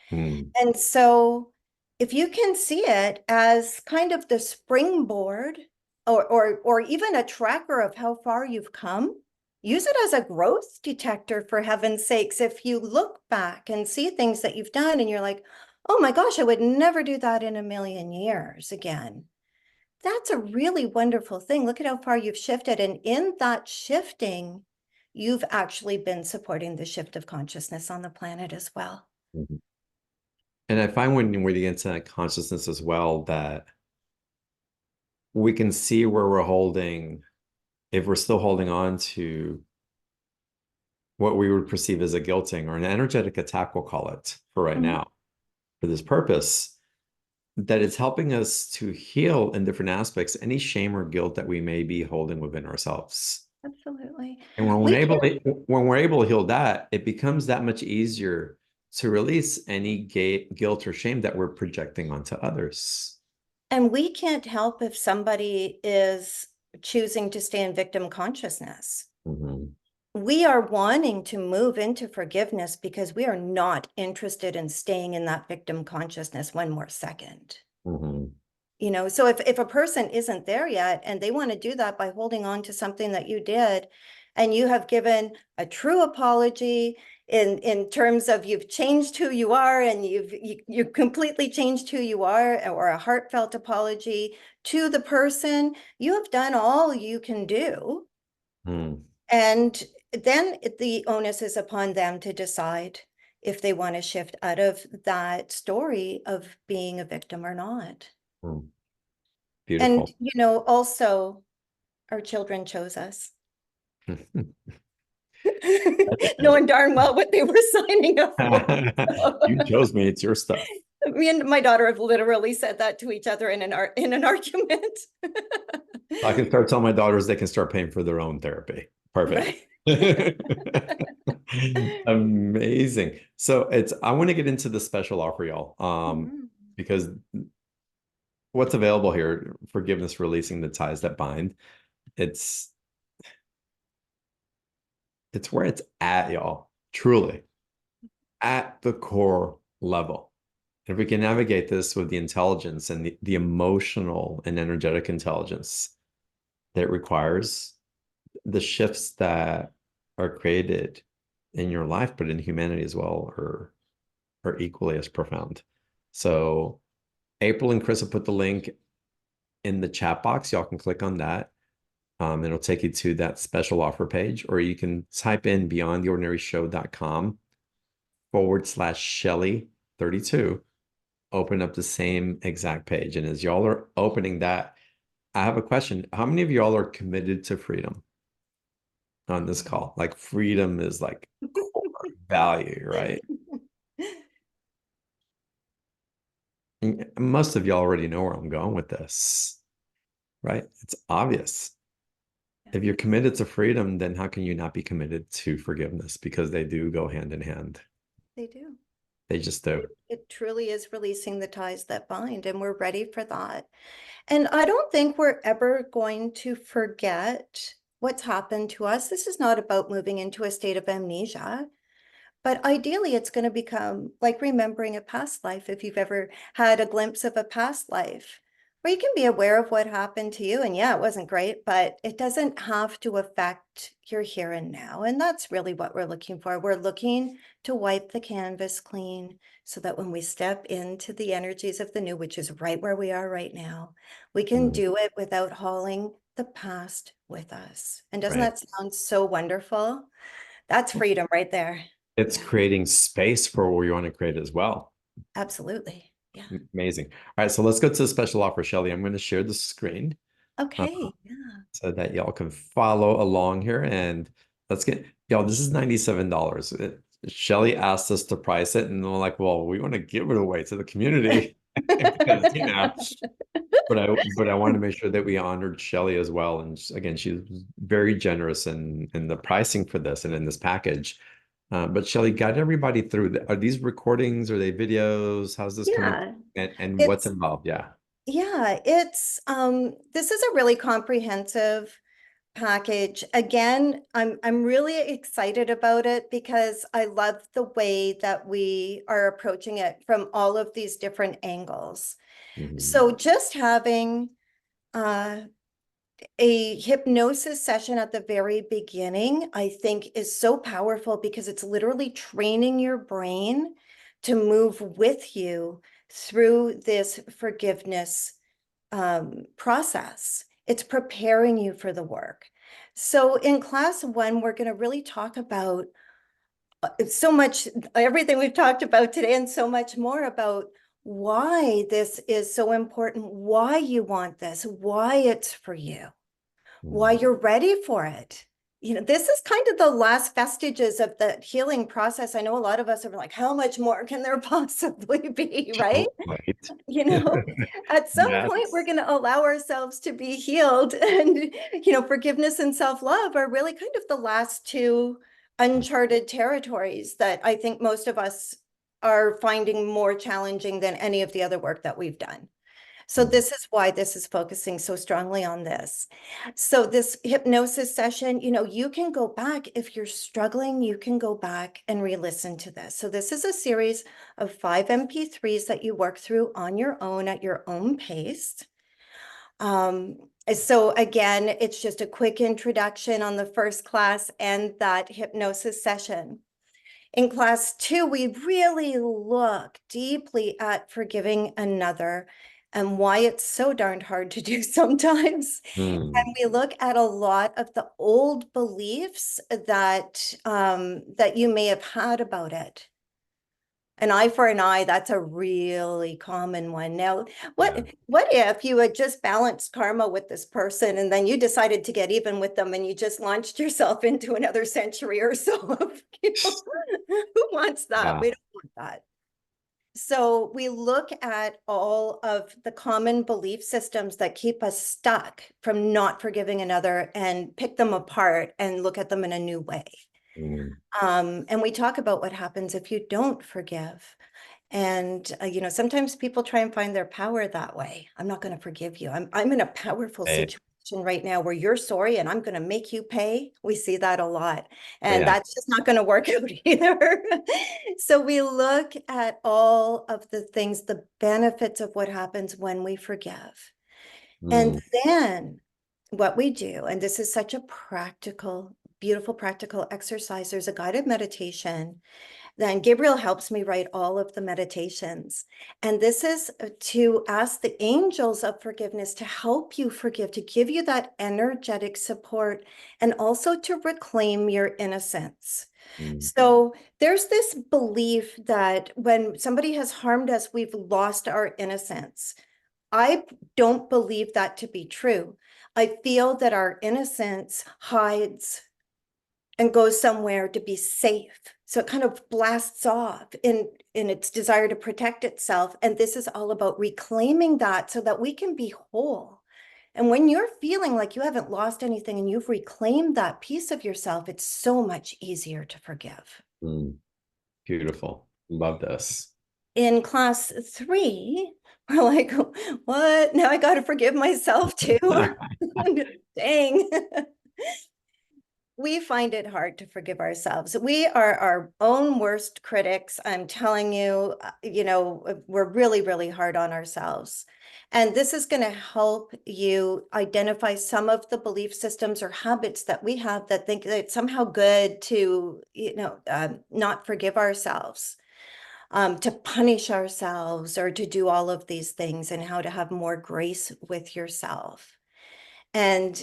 And so if you can see it as kind of the springboard or even a tracker of how far you've come, use it as a growth detector, for heaven's sakes. If you look back and see things that you've done and you're like, oh my gosh, I would never do that in a million years again. That's a really wonderful thing. Look at how far you've shifted. And in that shifting, you've actually been supporting the shift of consciousness on the planet as well. And I find when we get into that consciousness as well, that we can see where we're holding, if we're still holding on to what we would perceive as a guilting or an energetic attack, we'll call it for right now, for this purpose, that it's helping us to heal in different aspects any shame or guilt that we may be holding within ourselves. Absolutely. And when we're able to heal that, it becomes that much easier to release any guilt or shame that we're projecting onto others. And we can't help if somebody is choosing to stay in victim consciousness. We are wanting to move into forgiveness because we are not interested in staying in that victim consciousness one more second. You know, so if a person isn't there yet and they want to do that by holding on to something that you did, and you have given a true apology in terms of you've changed who you are and you've completely changed who you are, or a heartfelt apology to the person, you have done all you can do. And then the onus is upon them to decide if they want to shift out of that story of being a victim or not. Beautiful. And, you know, also our children chose us. Knowing darn well what they were signing up for. You chose me, it's your stuff. Me and my daughter have literally said that to each other in an argument. I can start telling my daughters they can start paying for their own therapy. Perfect. Amazing. So I want to get into the special offer, y'all, because what's available here, forgiveness, releasing the ties that bind, it's where it's at, y'all, truly at the core level. If we can navigate this with the intelligence and the emotional and energetic intelligence that it requires, the shifts that are created in your life, but in humanity as well, are equally as profound. So April and Chris have put the link in the chat box. Y'all can click on that. It'll take you to that special offer page, or you can type in beyondtheordinaryshow.com/Shelley32. Open up the same exact page. And as y'all are opening that, I have a question. How many of y'all are committed to freedom on this call? Like, freedom is like core value, right? Most of y'all already know where I'm going with this, right? It's obvious. If you're committed to freedom, then how can you not be committed to forgiveness? Because they do go hand in hand. They do. They just do. It truly is releasing the ties that bind, and we're ready for that. And I don't think we're ever going to forget what's happened to us. This is not about moving into a state of amnesia, but ideally it's going to become like remembering a past life. If you've ever had a glimpse of a past life, Or you can be aware of what happened to you, and yeah, it wasn't great, but it doesn't have to affect your here and now. And that's really what we're looking for. We're looking to wipe the canvas clean so that when we step into the energies of the new, which is right where we are right now, we can Mm, do it without hauling the past with us. And doesn't right. that sound so wonderful? That's freedom right there. It's Yeah, creating space for what we want to create as well. absolutely. Yeah. Amazing. All right, so let's go to the special offer, Shelley. I'm going to share the screen uh, Okay. Yeah. so that y'all can follow along here. And let's get, y'all, this is $97. Shelley asked us to price it, and we're like, well, we want to give it away to the community because, but I wanted to make sure that we honored Shelley as well. And again, she's very generous in the pricing for this and in this package. But Shelley, guide everybody through. Are these recordings? Are they videos? How's this coming? Yeah. And what's It's involved? Yeah. Yeah, it's this is a really comprehensive package. Again, I'm really excited about it because I love the way that we are approaching it from all of these different angles. Mhm. So just having uh a hypnosis session at the very beginning, I think is so powerful because it's literally training your brain to move with you through this forgiveness process. It's preparing you for the work. So in class one, we're going to really talk about so much, everything we've talked about today, and so much more about why this is so important, why you want this, why it's for you, why Mhm. you're ready for it. You know, this is kind of the last vestiges of the healing process. I know a lot of us are like, how much more can there possibly be, right? Oh, right. You know, at some point we're Yes. going to allow ourselves to be healed. And, forgiveness and self-love are really kind of the last two uncharted territories that I think most of us are finding more challenging than any of the other work that we've done. So Mhm. this is why this is focusing so strongly on this. So this hypnosis session, you can go back if you're struggling, you can go back and re-listen to this. So this is a series of 5 MP3s that you work through on your own at your own pace. So again, it's just a quick introduction on the first class and that hypnosis session. In class 2, we really look deeply at forgiving another and why it's so darned hard to do sometimes. Mm. And we look at a lot of the old beliefs that you may have had about it. An eye for an eye, that's a really common one. Now, Yeah. what if you had just balanced karma with this person and then you decided to get even with them and you just launched yourself into another century or so of, who wants that? Yeah. We don't want that. So we look at all of the common belief systems that keep us stuck from not forgiving another and pick them apart and look at them in a new way. Mm. And we talk about what happens if you don't forgive. And sometimes people try and find their power that way. I'm not going to forgive you. I'm in a powerful Right. situation right now where you're sorry and I'm going to make you pay. We see that a lot. Oh, And yeah. that's just not going to work out either. So we look at all of the things, the benefits of what happens when we forgive. And Mm. then what we do, and this is such a practical, beautiful practical exercise, there's a guided meditation. Then Gabriel helps me write all of the meditations. And this is to ask the angels of forgiveness to help you forgive, to give you that energetic support, and also to reclaim your innocence. Mm. So there's this belief that when somebody has harmed us, we've lost our innocence. I don't believe that to be true. I feel that our innocence hides and goes somewhere to be safe. So it kind of blasts off in its desire to protect itself. And this is all about reclaiming that so that we can be whole. And when you're feeling like you haven't lost anything and you've reclaimed that piece of yourself, it's so much easier to forgive. Mm. Beautiful. Love this. In class 3, we're like, what? Now I got to forgive myself too. Dang. we find it hard to forgive ourselves. We are our own worst critics. I'm telling you, we're really, really hard on ourselves. And this is going to help you identify some of the belief systems or habits that we have that think that it's somehow good to, not forgive ourselves, to punish ourselves, or to do all of these things, and how to have more grace with yourself. And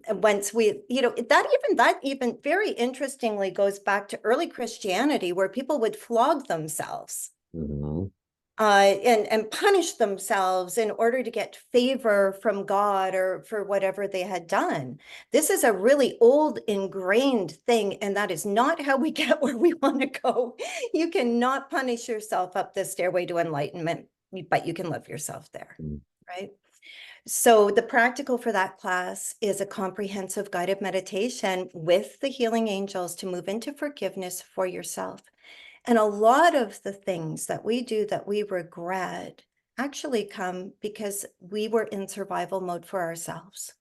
once we, that even very interestingly goes back to early Christianity, where people would flog themselves Mhm. and punish themselves in order to get favor from God or for whatever they had done. This is a really old ingrained thing, and that is not how we get where we want to go. You cannot punish yourself up the stairway to enlightenment, but you can love yourself there, Mm. right? So the practical for that class is a comprehensive guided meditation with the healing angels to move into forgiveness for yourself. And a lot of the things that we do that we regret actually come because we were in survival mode for ourselves.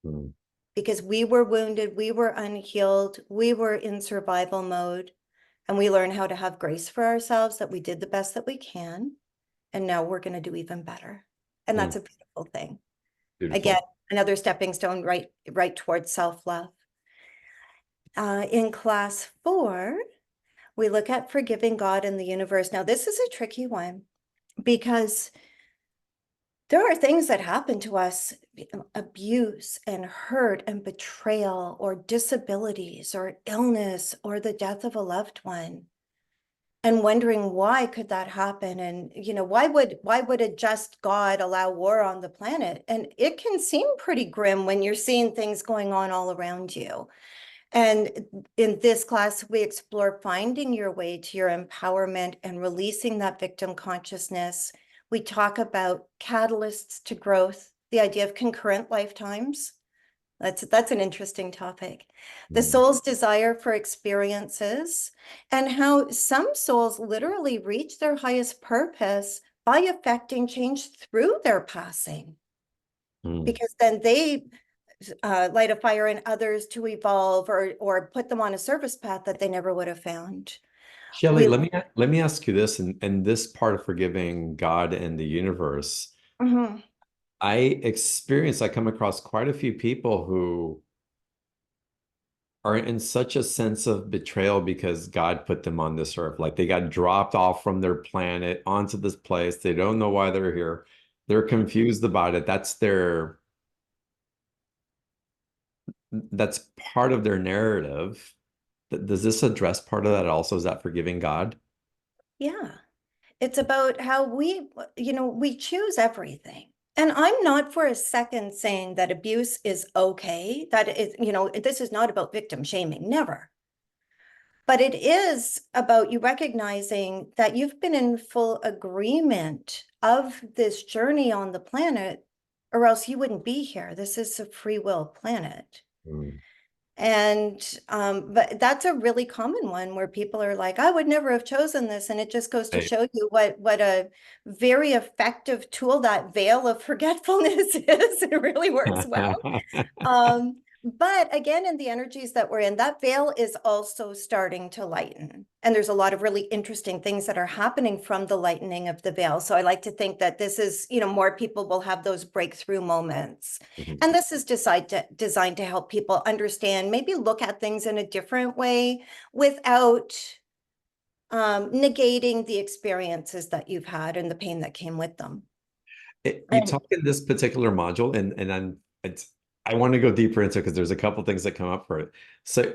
Mm. Because we were wounded, we were unhealed, we were in survival mode, and we learn how to have grace for ourselves, that we did the best that we can, and now we're going to do even better. And that's a beautiful thing. Beautiful. Again, another stepping stone right towards self-love. In class 4, we look at forgiving God and the universe. Now, this is a tricky one because there are things that happen to us, abuse and hurt and betrayal, or disabilities or illness, or the death of a loved one. And wondering, why could that happen? And, why would a just God allow war on the planet? And it can seem pretty grim when you're seeing things going on all around you. And in this class, we explore finding your way to your empowerment and releasing that victim consciousness. We talk about catalysts to growth, the idea of concurrent lifetimes. That's an interesting topic. The soul's desire for experiences, and how some souls literally reach their highest purpose by affecting change through their passing. Because then they light a fire in others to evolve, or put them on a service path that they never would have found. Shelley, let me ask you this, and this part of forgiving God and the universe. Mhm. I come across quite a few people who are in such a sense of betrayal because God put them on this earth. Like they got dropped off from their planet onto this place. They don't know why they're here. They're confused about it. That's part of their narrative. Does this address part of that also? Is that forgiving God? Yeah. It's about how we choose everything. And I'm not for a second saying that abuse is okay. That is, this is not about victim shaming, never. But it is about you recognizing that you've been in full agreement of this journey on the planet, or else you wouldn't be here. This is a free will planet. Mm. And but that's a really common one where people are like, I would never have chosen this. And it just goes to Right. show you what a very effective tool that veil of forgetfulness is. It really works well. But again, in the energies that we're in, that veil is also starting to lighten. And there's a lot of really interesting things that are happening from the lightening of the veil. So I like to think that this is, more people will have those breakthrough moments. Mhm. And this is designed to help people understand, maybe look at things in a different way without negating the experiences that you've had and the pain that came with them. You talk in this particular module, I want to go deeper into it because there's a couple things that come up for it. So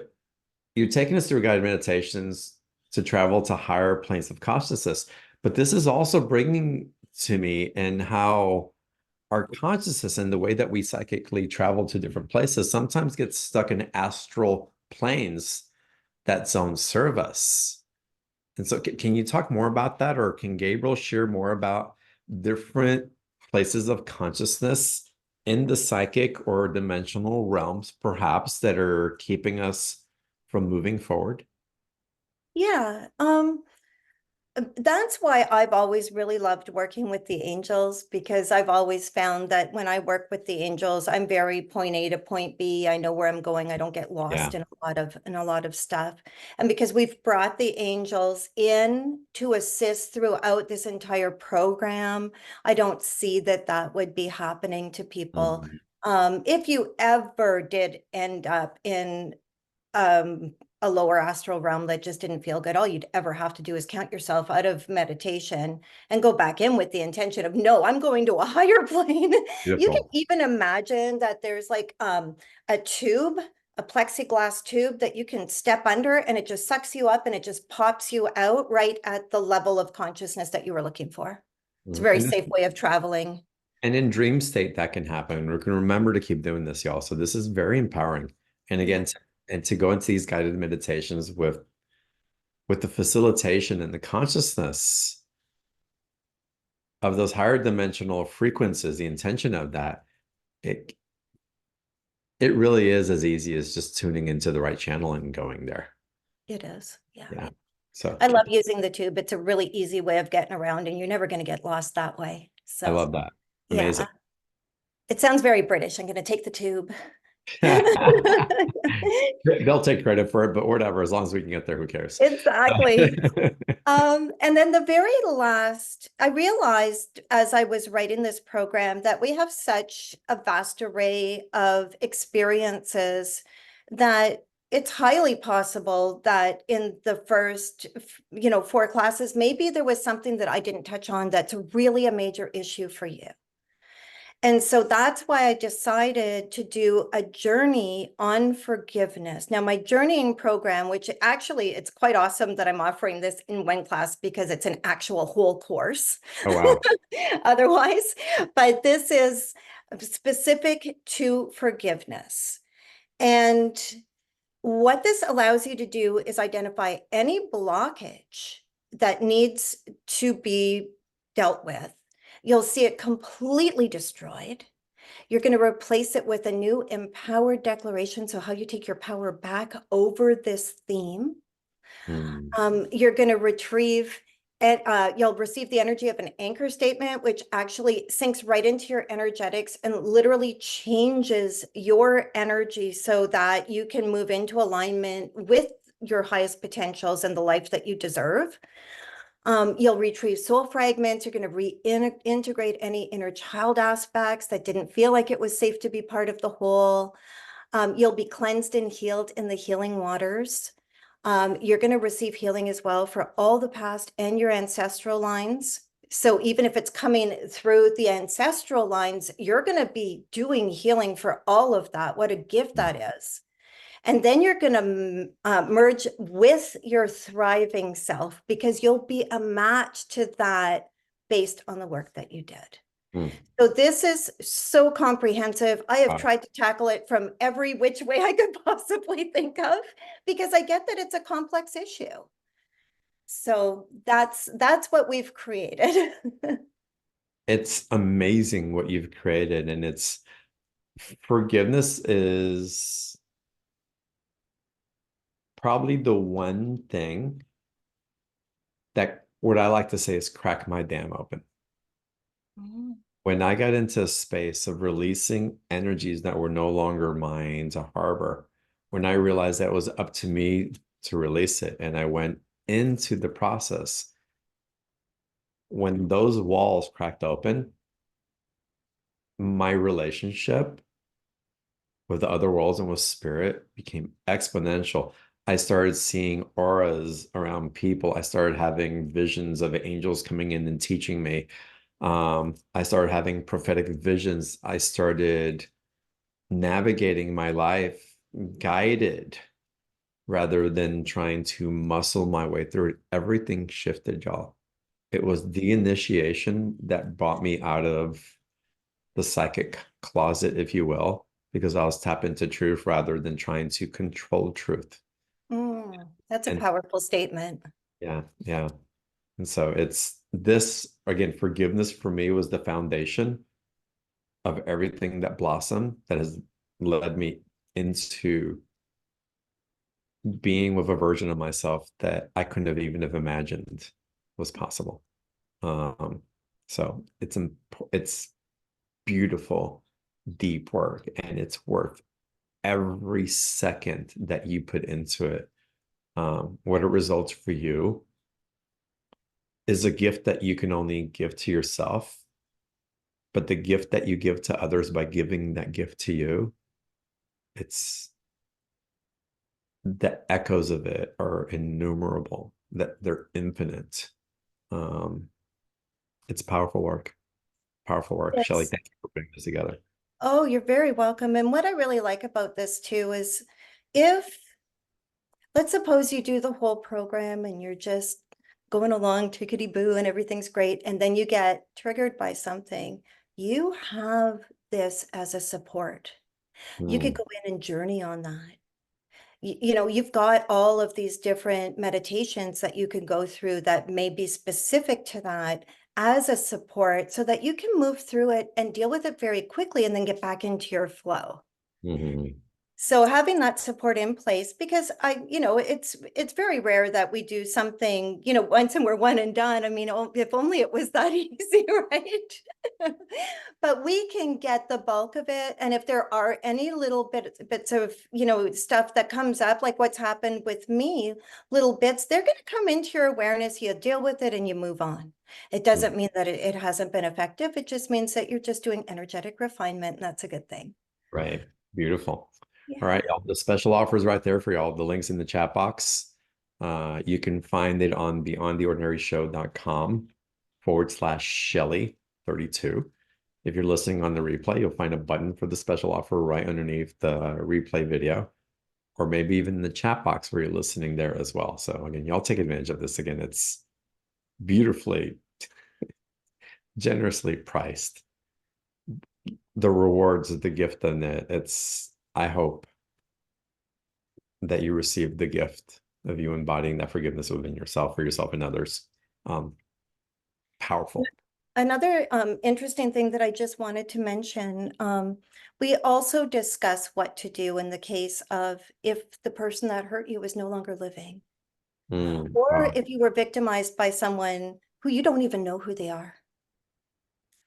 you're taking us through guided meditations to travel to higher planes of consciousness, but this is also bringing to me in how our consciousness and the way that we psychically travel to different places sometimes gets stuck in astral planes that don't serve us. And so can you talk more about that, or can Gabriel share more about different places of consciousness in the psychic or dimensional realms, perhaps, that are keeping us from moving forward? Yeah. That's why I've always really loved working with the angels, because I've always found that when I work with the angels, I'm very point A to point B. I know where I'm going. I don't get Yeah. lost in a lot of stuff. And because we've brought the angels in to assist throughout this entire program, I don't see that that would be happening to people. If you ever did end up in a lower astral realm that just didn't feel good, all you'd ever have to do is count yourself out of meditation and go back in with the intention of, no, I'm going to a higher plane. You can Beautiful. even imagine that there's like a tube, a plexiglass tube that you can step under, and it just sucks you up and it just pops you out right at the level of consciousness that you were looking for. It's a very safe way of traveling. And in dream state, that can happen. We can remember to keep doing this, y'all. So this is very empowering. And again, and to go into these guided meditations with the facilitation and the consciousness of those higher dimensional frequencies, the intention of that, it really is as easy as just tuning into the right channel and going there. It is. Yeah. Yeah. So I love using the tube. It's a really easy way of getting around, and you're never going to get lost that way. I So love that. Amazing. yeah, it sounds very British. I'm going to take the tube. They'll take credit for it, but whatever, as long as we can get there, who cares? Exactly. And then the very last, I realized as I was writing this program that we have such a vast array of experiences that it's highly possible that in the first, 4 classes, maybe there was something that I didn't touch on that's really a major issue for you. And so that's why I decided to do a journey on forgiveness. Now, my journeying program, which actually it's quite awesome that I'm offering this in one class because it's an actual whole course. Oh, wow. Otherwise, but this is specific to forgiveness. And what this allows you to do is identify any blockage that needs to be dealt with. You'll see it completely destroyed. You're going to replace it with a new empowered declaration. So how you take your power back over this theme. You're going to retrieve and you'll receive the energy of an anchor statement, which actually sinks right into your energetics and literally changes your energy so that you can move into alignment with your highest potentials and the life that you deserve. You'll retrieve soul fragments. You're going to reintegrate any inner child aspects that didn't feel like it was safe to be part of the whole. You'll be cleansed and healed in the healing waters. You're going to receive healing as well for all the past and your ancestral lines. So even if it's coming through the ancestral lines, you're going to be doing healing for all of that. What a gift that is. And then you're going to merge with your thriving self, because you'll be a match to that based on the work that you did. So this is so comprehensive. I have tried to tackle it from every which way I could possibly think of, because I get that it's a complex issue. So that's what we've created. It's amazing what you've created, and it's forgiveness is probably the one thing that what I like to say is crack my dam open. When I got into a space of releasing energies that were no longer mine to harbor, when I realized that it was up to me to release it, and I went into the process, when those walls cracked open, my relationship with the other worlds and with spirit became exponential. I started seeing auras around people. I started having visions of angels coming in and teaching me. I started having prophetic visions. I started navigating my life guided rather than trying to muscle my way through it. Everything shifted, y'all. It was the initiation that brought me out of the psychic closet, if you will, because I was tapped into truth rather than trying to control truth. That's a powerful statement. Yeah, yeah. And so it's this, again, forgiveness for me was the foundation of everything that blossomed that has led me into being with a version of myself that I couldn't have even have imagined was possible. So it's beautiful, deep work, and it's worth every second that you put into it. What it results for you is a gift that you can only give to yourself, but the gift that you give to others by giving that gift to you, it's the echoes of it are innumerable, that they're infinite. It's powerful work. Powerful work. Shelley, Yes. thank you for putting this together. Oh, you're very welcome. And what I really like about this too is if, let's suppose you do the whole program and you're just going along tickety-boo and everything's great, and then you get triggered by something, you have this as a support. You could go in and journey on that. You know, you've got all of these different meditations that you can go through that may be specific to that as a support so that you can move through it and deal with it very quickly and then get back into your flow. Mm-hmm. So having that support in place, because it's very rare that we do something, once and we're one and done. I mean, if only it was that easy, right? But we can get the bulk of it. And if there are any little bits of, stuff that comes up, like what's happened with me, little bits, they're going to come into your awareness. You deal with it and you move on. It doesn't mean that it hasn't been effective. It just means that you're just doing energetic refinement. And that's a good thing. Right. Beautiful. Yeah. All right, y'all. The special offers right there for y'all. The links in the chat box. You can find it on beyondtheordinaryshow.com/Shelley32. If you're listening on the replay, you'll find a button for the special offer right underneath the replay video, or maybe even in the chat box where you're listening there as well. So again, y'all take advantage of this. Again, it's beautifully, generously priced. The rewards of the gift in it, I hope that you receive the gift of you embodying that forgiveness within yourself, for yourself and others. Powerful. Another interesting thing that I just wanted to mention, we also discuss what to do in the case of if the person that hurt you is no longer living, or Wow. if you were victimized by someone who you don't even know who they are.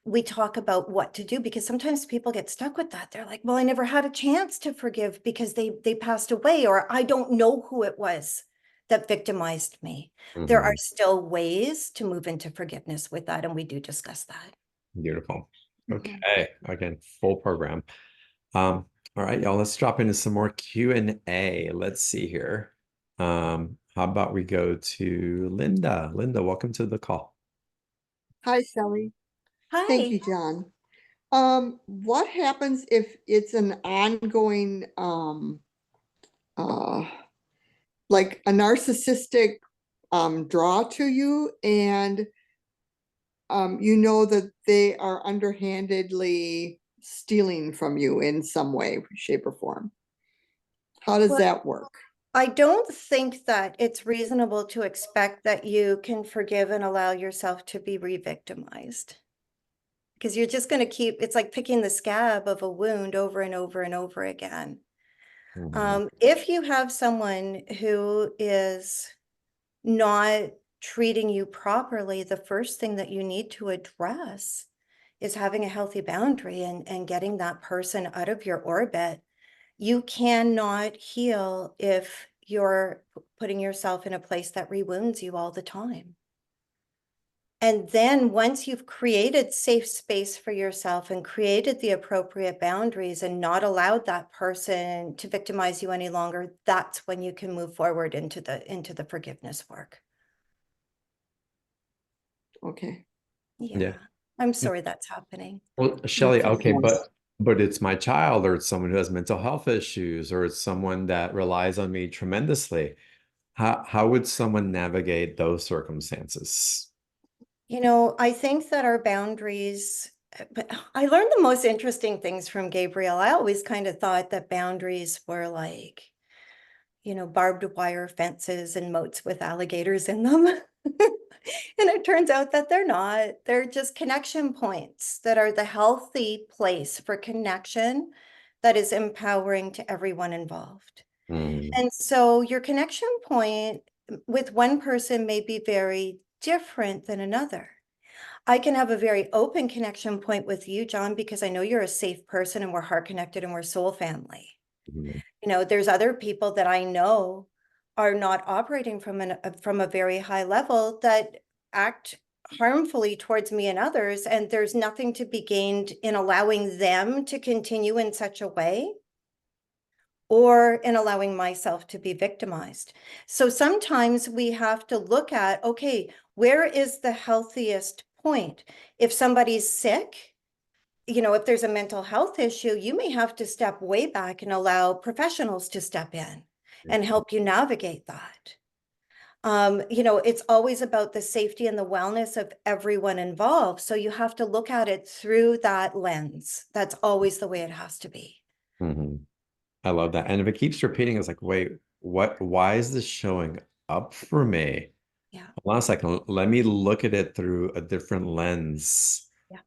We talk about what to do because sometimes people get stuck with that. They're like, well, I never had a chance to forgive because they passed away, or I don't know who it was that victimized me. There are still ways to move into forgiveness with that, and we do discuss that. Beautiful. Okay. Again, full program. All right, y'all, let's drop into some more Q&A. Let's see here. How about we go to Linda? Linda, welcome to the call. Hi, Shelley. Hi. Thank you, John. What happens if it's an ongoing, like a narcissistic draw to you, and you know that they are underhandedly stealing from you in some way, shape, or form? How does that work? I don't think that it's reasonable to expect that you can forgive and allow yourself to be re-victimized. Because you're just going to it's like picking the scab of a wound over and over and over again. If you have someone who is not treating you properly, the first thing that you need to address is having a healthy boundary and getting that person out of your orbit. You cannot heal if you're putting yourself in a place that rewounds you all the time. And then once you've created safe space for yourself and created the appropriate boundaries and not allowed that person to victimize you any longer, that's when you can move forward into the forgiveness work. Okay. Yeah. I'm sorry that's happening. Well, Shelley, okay, but it's my child, or it's someone who has mental health issues, or it's someone that relies on me tremendously. How would someone navigate those circumstances? I think that our boundaries, but I learned the most interesting things from Gabriel. I always kind of thought that boundaries were like, barbed wire fences and moats with alligators in them. And it turns out that they're not. They're just connection points that are the healthy place for connection that is empowering to everyone involved. And so your connection point with one person may be very different than another. I can have a very open connection point with you, John, because I know you're a safe person and we're heart connected and we're soul family. Mhm. You know, there's other people that I know are not operating from a very high level that act harmfully towards me and others, and there's nothing to be gained in allowing them to continue in such a way or in allowing myself to be victimized. So sometimes we have to look at, okay, where is the healthiest point? If somebody's sick, you know, if there's a mental health issue, you may have to step way back and allow professionals to step in and help you navigate that. You know, it's always about the safety and the wellness of everyone involved. So you have to look at it through that lens. That's always the way it has to be. Mhm. I love that. And if it keeps repeating, it's like, wait, why is this showing up for me? Yeah. Hold on a second. Let me look at it through a different lens. Yeah.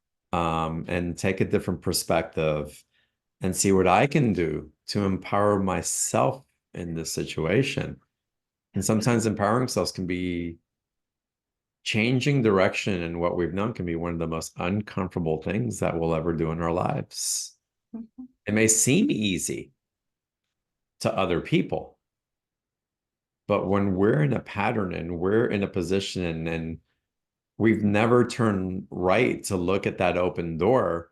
And take a different perspective and see what I can do to empower myself in this situation. And sometimes empowering ourselves can be changing direction, and what we've known can be one of the most uncomfortable things that we'll ever do in our lives. Mhm. It may seem easy to other people, but when we're in a pattern and we're in a position and we've never turned right to look at that open door,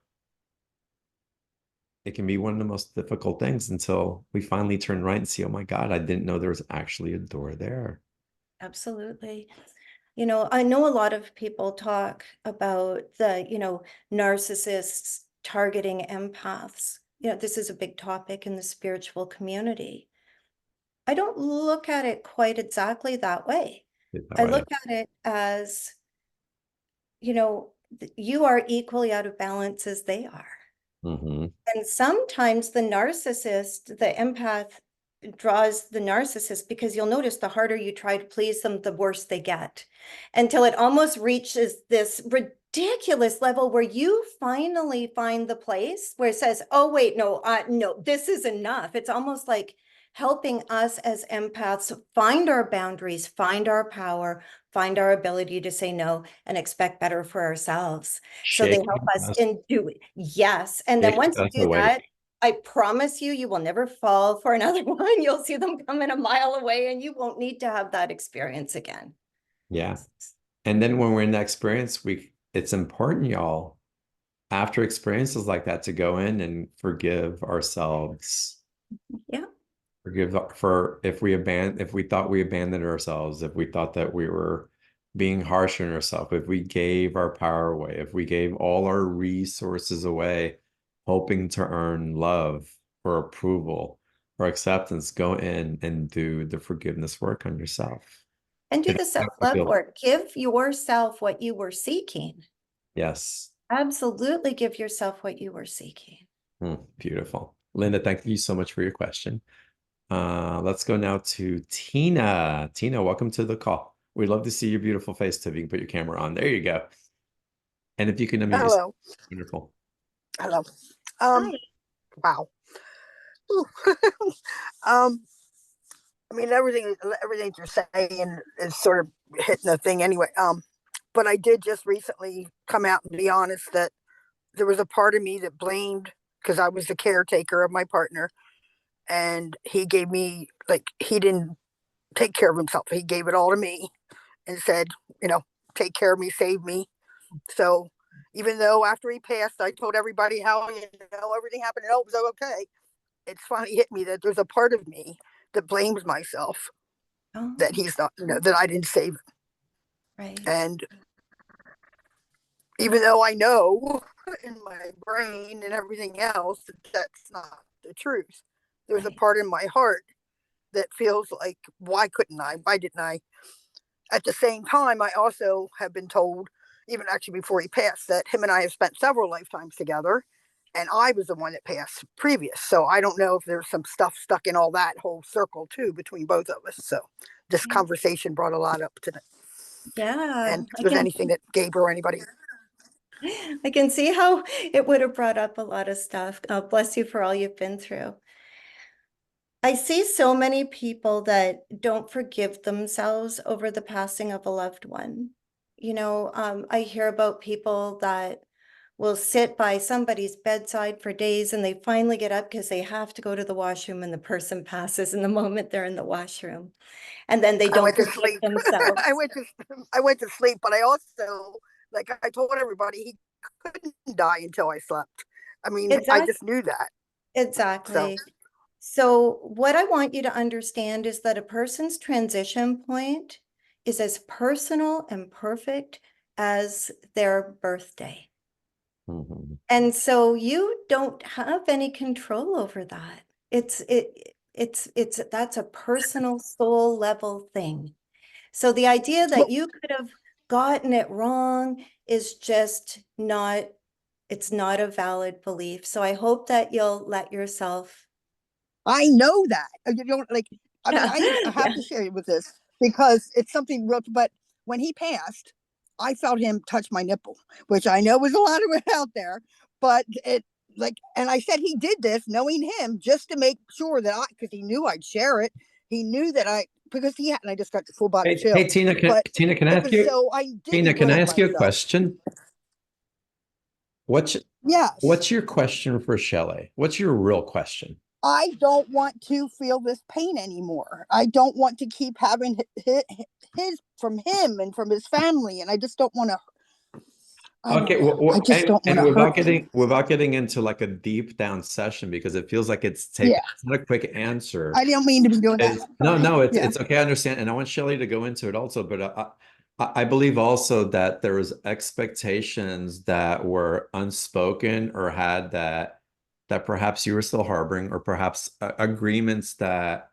it can be one of the most difficult things until we finally turn right and see, oh my God, I didn't know there was actually a door there. Absolutely. You know, I know a lot of people talk about the, you know, narcissists targeting empaths. You know, this is a big topic in the spiritual community. I don't look at it quite exactly that way. That I way. look at it as, you know, you are equally out of balance as they are. Mm-hmm. And sometimes the narcissist, the empath, draws the narcissist because you'll notice the harder you try to please them, the worse they get, until it almost reaches this ridiculous level where you finally find the place where it says, oh, wait, no, no, this is enough. It's almost like helping us as empaths find our boundaries, find our power, find our ability to say no and expect better for ourselves. So they help us in do it. Yes. And then once you do that, I promise you, you will never fall for another one. You'll see them coming a mile away and you won't need to have that experience again. Yeah. And then when we're in that experience, it's important, y'all, after experiences like that, to go in and forgive ourselves. Yeah. Forgive for if we thought we abandoned ourselves, if we thought that we were being harsh on ourselves, if we gave our power away, if we gave all our resources away, hoping to earn love or approval or acceptance, go in and do the forgiveness work on yourself. And do It the doesn't have to self-love feel- work. Give yourself what you were seeking. Yes. Absolutely give yourself what you were seeking. Beautiful. Linda, thank you so much for your question. Let's go now to Tina. Tina, welcome to the call. We'd love to see your beautiful face, Tiff. You can put your camera on. There you go. And if you can unmute yourself, Hello. wonderful. Hello. Hi. Wow. Ooh. I mean, everything you're saying is sort of hitting the thing anyway. But I did just recently come out and be honest that there was a part of me that blamed because I was the caretaker of my partner, and he gave me he didn't take care of himself. He gave it all to me and said, take care of me, save me. So even though after he passed, I told everybody how everything happened and it was okay. It's finally hit me that there's a part of me that blames myself Oh, that he's not, that I didn't save him. right. And even though I know in my brain and everything else that that's not the truth, there's a part in my heart that feels like, why couldn't I? Why didn't I? At the same time, I also have been told, even actually before he passed, that him and I have spent several lifetimes together, and I was the one that passed previous. So I don't know if there's some stuff stuck in all that whole circle too between both of us. So this conversation brought a lot up today. Yeah. And if there's anything that Gabe or anybody. I can see how it would have brought up a lot of stuff. Bless you for all you've been through. I see so many people that don't forgive themselves over the passing of a loved one. I hear about people that will sit by somebody's bedside for days and they finally get up because they have to go to the washroom and the person passes in the moment they're in the washroom. And then they I don't went to forgive sleep. themselves. I went to sleep, but I also, like I told everybody, he couldn't die until I slept. I mean, I just knew that. So Exactly. So what I want you to understand is that a person's transition point is as personal and perfect as their birthday. Mhm. And so you don't have any control over that. That's a personal soul level thing. So the idea that well, you could have gotten it wrong is just not, it's not a valid belief. So I hope that you'll let yourself. I know that. You don't like, I mean, I have Yeah. to share it with this because it's something real, but when he passed, I felt him touch my nipple, which I know was a lot of it out there, but it like, and I said he did this knowing him just to make sure that because he knew I'd share it. He knew that because he had, and I just got the full body Hey, chills, but Tina, can I it ask was you? so I Tina, didn't can I limit ask you a myself. question? What's Yes. your question for Shelley? What's your real question? I don't want to feel this pain anymore. I don't want to keep having his from him and from his family, and I just don't want to. Okay, I just don't want and to hurt him. without getting into like a deep down session because it feels like it's Yeah, not a quick answer. I didn't mean to be doing that. No, Yeah. it's okay. I understand, and I want Shelley to go into it also. But I believe also that there was expectations that were unspoken or had that perhaps you were still harboring, or perhaps agreements that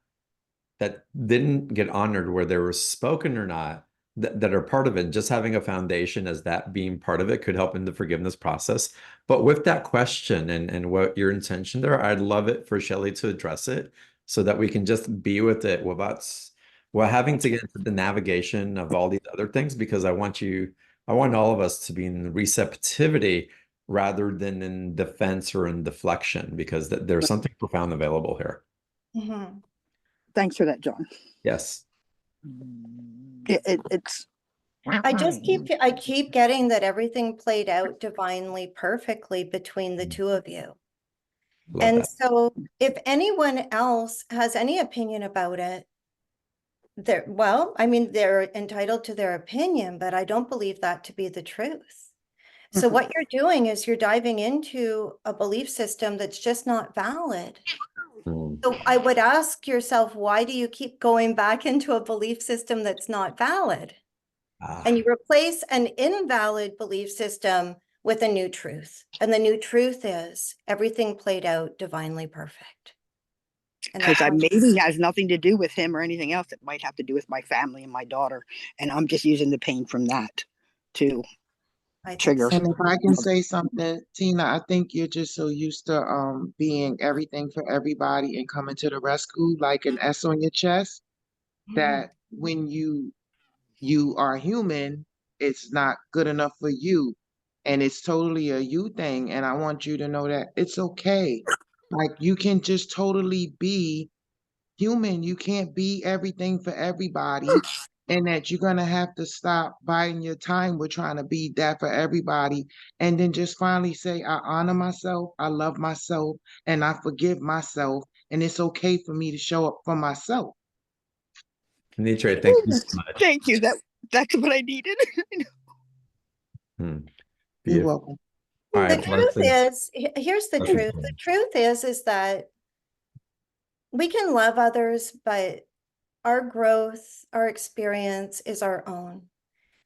didn't get honored, where they were spoken or not, that are part of it. Just having a foundation as that being part of it could help in the forgiveness process. But with that question and what your intention there, I'd love it for Shelley to address it so that we can just be with it without having to get into the navigation of all these other things, because I want all of us to be in receptivity rather than in defense or in deflection, because there's something profound available here. Mhm. Thanks for that, John. Yes. It's. I keep getting that everything played out divinely perfectly between the two of you. Love And that. so if anyone else has any opinion about it, they're entitled to their opinion, but I don't believe that to be the truth. So what you're doing is you're diving into a belief system that's just not valid. Mm. So I would ask yourself, why do you keep going back into a belief system that's not valid? And you replace an invalid belief system with a new truth. And the new truth is everything played out divinely perfect. Because I maybe has nothing to do with him or anything else. It might have to do with my family and my daughter, and I'm just using the pain from that to trigger. And if I can say something, Tina, I think you're just so used to being everything for everybody and coming to the rescue like an S on your chest, that when you are human, it's not good enough for you. And it's totally a you thing. And I want you to know that it's okay. Like you can just totally be human. You can't be everything for everybody. And that you're gonna have to stop biding your time with trying to be that for everybody. And then just finally say, I honor myself, I love myself, and I forgive myself. And it's okay for me to show up for myself. Nietzsche, thank you so much. Thank you. That's what I needed. Hmm. You're Beautiful. welcome. All The right, truth blessings. is, here's the Okay. truth. The truth is that we can love others, but our growth, our experience is our own.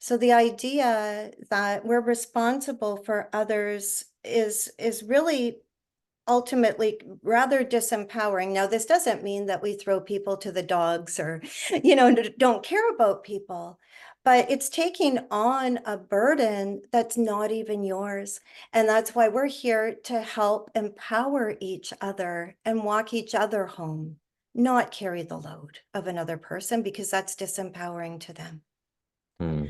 So the idea that we're responsible for others is really ultimately rather disempowering. Now, this doesn't mean that we throw people to the dogs or, don't care about people, but it's taking on a burden that's not even yours. And that's why we're here to help empower each other and walk each other home, not carry the load of another person, because that's disempowering to them. Hmm.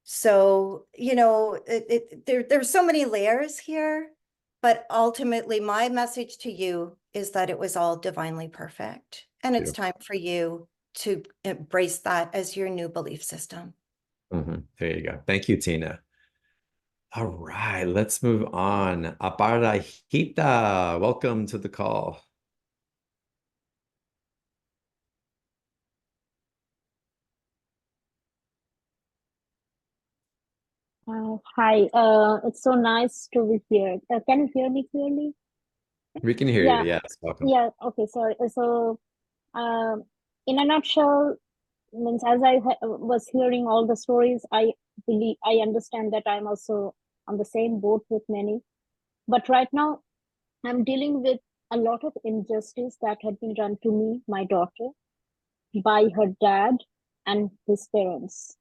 So, there's so many layers here, but ultimately my message to you is that it was all divinely perfect. And it's time for you to embrace that as your new belief system. There you go. Thank you, Tina. All right, let's move on. Aparajita, welcome to the call. Hi, it's so nice to be here. Can you hear me clearly? We can hear Yeah, you. Yes, welcome. yeah, okay, sorry. Um, in a nutshell, means as I was hearing all the stories, I understand that I'm also on the same boat with many. But right now, I'm dealing with a lot of injustice that had been done to me, my daughter, by her dad and his parents.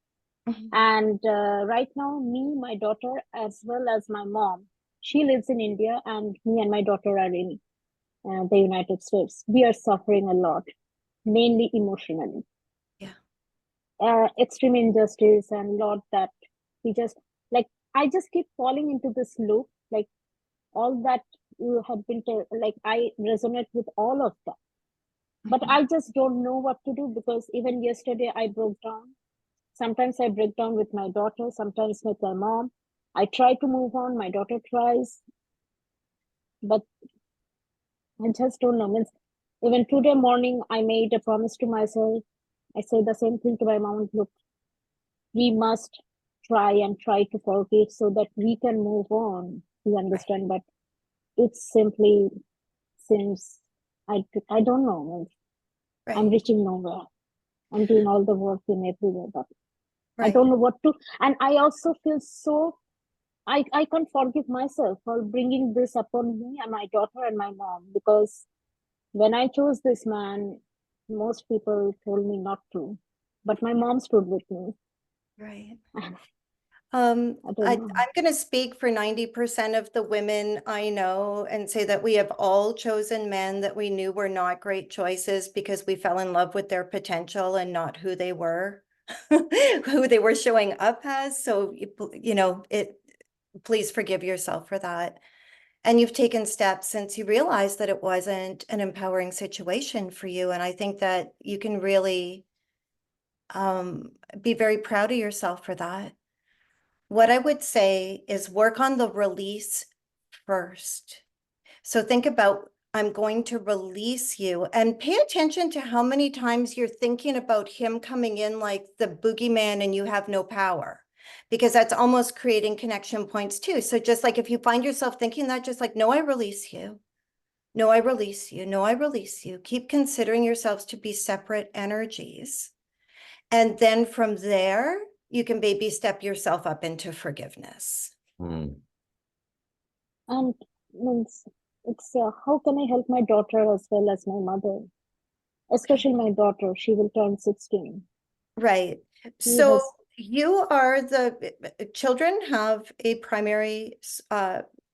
And right now, me, my daughter, as well as my mom, she lives in India, and me and my daughter are in the United States. We are suffering a lot, mainly emotionally. Yeah. Extreme injustice and lot that we just like. I just keep falling into this loop. Like all that you have been like I resonate with all of that, but I just don't know what to do because even yesterday I broke down. Sometimes I break down with my daughter, sometimes with my mom. I try to move on, my daughter tries, but I just don't know. Means even today morning, I made a promise to myself. I said the same thing to my mom. Look, we must try to forgive so that we can move on. You understand? But it simply seems I don't know. I'm Right. reaching nowhere. I'm doing all the work in everywhere, but I Right. don't know what to. And I also feel so I can't forgive myself for bringing this upon me and my daughter and my mom because when I chose this man, most people told me not to, but my mom stood with me. Right. I don't know. I'm going to speak for 90% of the women I know and say that we have all chosen men that we knew were not great choices because we fell in love with their potential and not who they were, who they were showing up as. So, please forgive yourself for that. And you've taken steps since you realized that it wasn't an empowering situation for you. And I think that you can really be very proud of yourself for that. What I would say is work on the release first. So think about, I'm going to release you, and pay attention to how many times you're thinking about him coming in like the boogeyman and you have no power, because that's almost creating connection points too. So just like if you find yourself thinking that, just like, no, I release you. No, I release you. No, I release you. Keep considering yourselves to be separate energies. And then from there, you can baby step yourself up into forgiveness. Mm. And means it's how can I help my daughter as well as my mother, especially my daughter? She will turn 16. Right. She So has you are children have a primary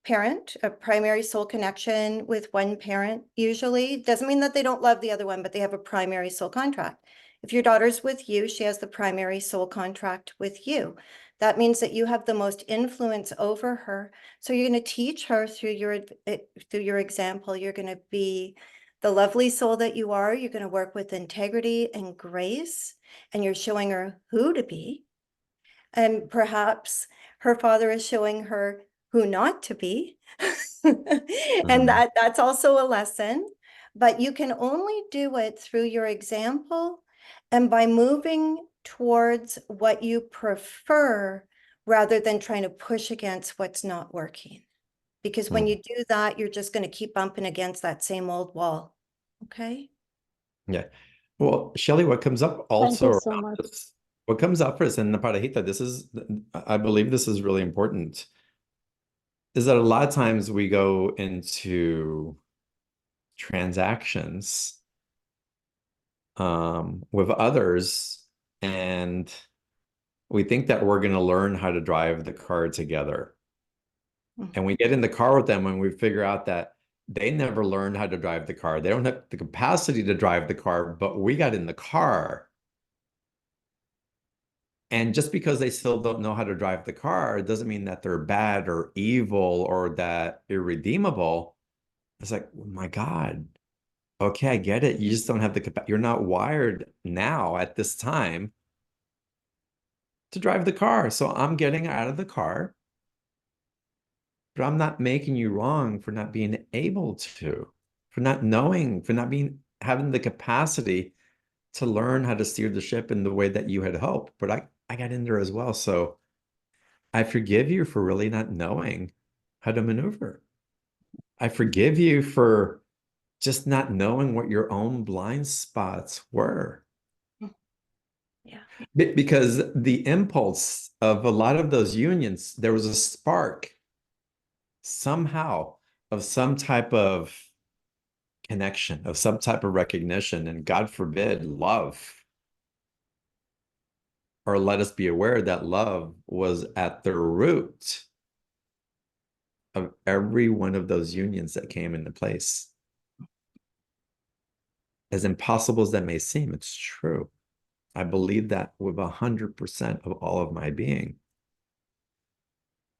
parent, a primary soul connection with one parent usually. Doesn't mean that they don't love the other one, but they have a primary soul contract. If your daughter's with you, she has the primary soul contract with you. That means that you have the most influence over her. So you're going to teach her through your example. You're going to be the lovely soul that you are. You're going to work with integrity and grace, and you're showing her who to be. And perhaps her father is showing her who not to be. And that's also a lesson. But you can only do it through your example and by moving towards what you prefer rather than trying to push against what's not working. Because when you do that, you're just going to keep bumping against that same old wall. Okay? Yeah. Well, Shelley, what comes up thank also you so around much. this, what comes up for us in the Parajita, this is, I believe this is really important, is that a lot of times we go into transactions with others and we think that we're going to learn how to drive the car together. And we get in the car with them and we figure out that they never learned how to drive the car. They don't have the capacity to drive the car, but we got in the car. And just because they still don't know how to drive the car doesn't mean that they're bad or evil or that irredeemable. It's like, oh my God, okay, I get it. You just don't have the capacity. You're not wired now at this time to drive the car. So I'm getting out of the car, but I'm not making you wrong for not being able to, for not knowing, for not having the capacity to learn how to steer the ship in the way that you had hoped. But I got in there as well. So I forgive you for really not knowing how to maneuver. I forgive you for just not knowing what your own blind spots were. Yeah. Because the impulse of a lot of those unions, there was a spark somehow of some type of connection, of some type of recognition, and God forbid, love. Or let us be aware that love was at the root of every one of those unions that came into place. As impossible as that may seem, it's true. I believe that with 100% of all of my being.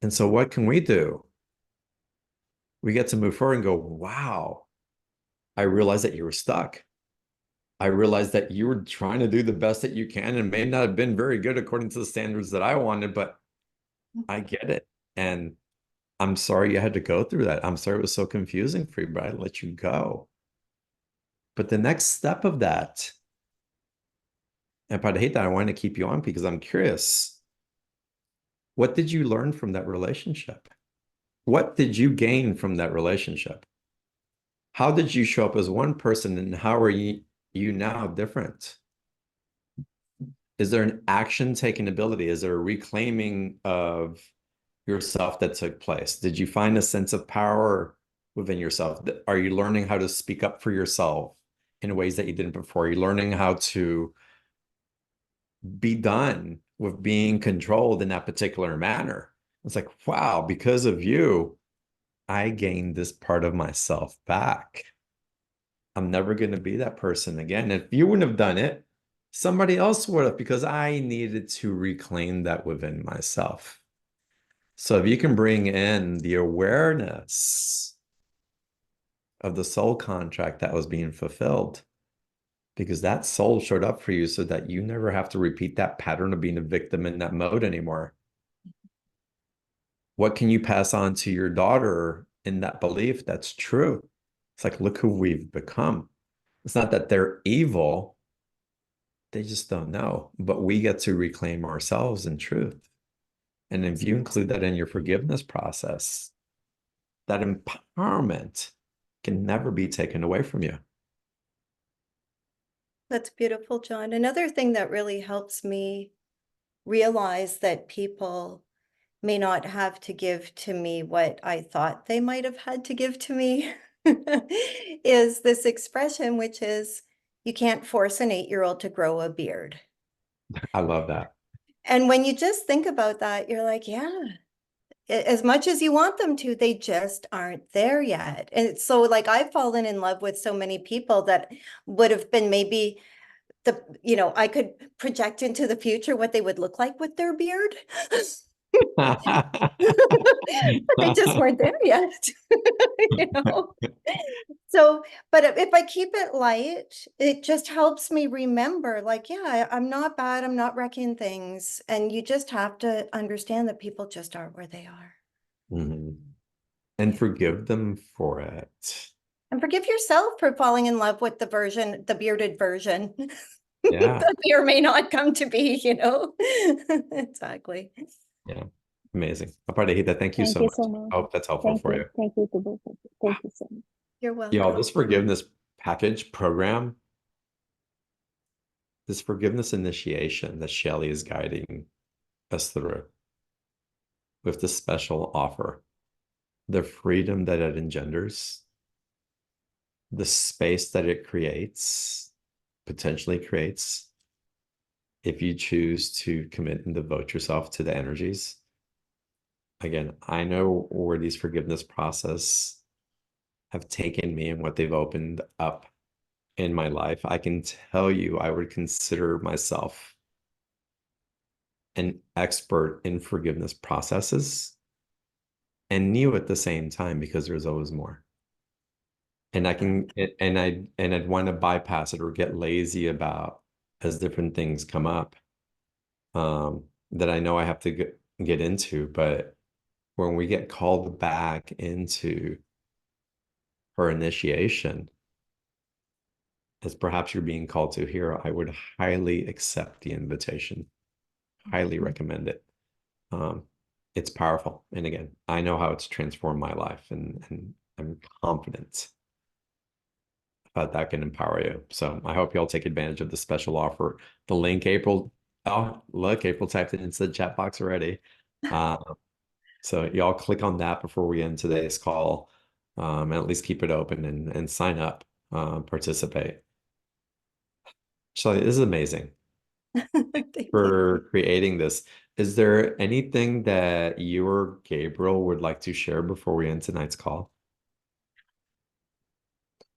And so what can we do? We get to move forward and go, wow, I realized that you were stuck. I realized that you were trying to do the best that you can and may not have been very good according to the standards that I wanted, but I get it. And I'm sorry you had to go through that. I'm sorry it was so confusing for you, but I let you go. But the next step of that, and if I hate that, I want to keep you on because I'm curious. What did you learn from that relationship? What did you gain from that relationship? How did you show up as one person and how are you now different? Is there an action taking ability? Is there a reclaiming of yourself that took place? Did you find a sense of power within yourself? Are you learning how to speak up for yourself in ways that you didn't before? Are you learning how to be done with being controlled in that particular manner? It's like, wow, because of you, I gained this part of myself back. I'm never going to be that person again. If you wouldn't have done it, somebody else would have, because I needed to reclaim that within myself. So if you can bring in the awareness of the soul contract that was being fulfilled, because that soul showed up for you so that you never have to repeat that pattern of being a victim in that mode anymore. What can you pass on to your daughter in that belief that's true? It's like, look who we've become. It's not that they're evil. They just don't know. But we get to reclaim ourselves in truth. And if you include that in your forgiveness process, that empowerment can never be taken away from you. That's beautiful, John. Another thing that really helps me realize that people may not have to give to me what I thought they might have had to give to me is this expression, which is, you can't force an 8-year-old to grow a beard. I love that. And when you just think about that, you're like, yeah, as much as you want them to, they just aren't there yet. And so like I've fallen in love with so many people that would have been maybe I could project into the future what they would look like with their beard. But they just weren't there yet. So, but if I keep it light, it just helps me remember, like, yeah, I'm not bad, I'm not wrecking things. And you just have to understand that people just aren't where they are. Mhm. And forgive them for it. And forgive yourself for falling in love with the bearded version. Yeah. That may or may not come to be, Exactly. Yeah. Amazing. Apartheid, thank you Thank so you much. so much. I hope that's helpful Thank for you. you. Thank you to both of you. Thank you so much. You're welcome. Y'all, this forgiveness package program, this forgiveness initiation that Shelley is guiding us through with this special offer, the freedom that it engenders, the space that it creates, potentially creates, if you choose to commit and devote yourself to the energies. Again, I know where these forgiveness process have taken me and what they've opened up in my life. I can tell you, I would consider myself an expert in forgiveness processes and new at the same time because there's always more. And I'd want to bypass it or get lazy about as different things come up. that I know I have to get into, but when we get called back into her initiation, as perhaps you're being called to here, I would highly accept the invitation, highly recommend it. It's powerful. And again, I know how it's transformed my life, and I'm confident that can empower you. So I hope y'all take advantage of the special offer. The link, April. Oh, look, April typed it into the chat box already. So y'all click on that before we end today's call, and at least keep it open and sign up, participate. Shelley, this is amazing Thank you. for creating this. Is there anything that you or Gabriel would like to share before we end tonight's call?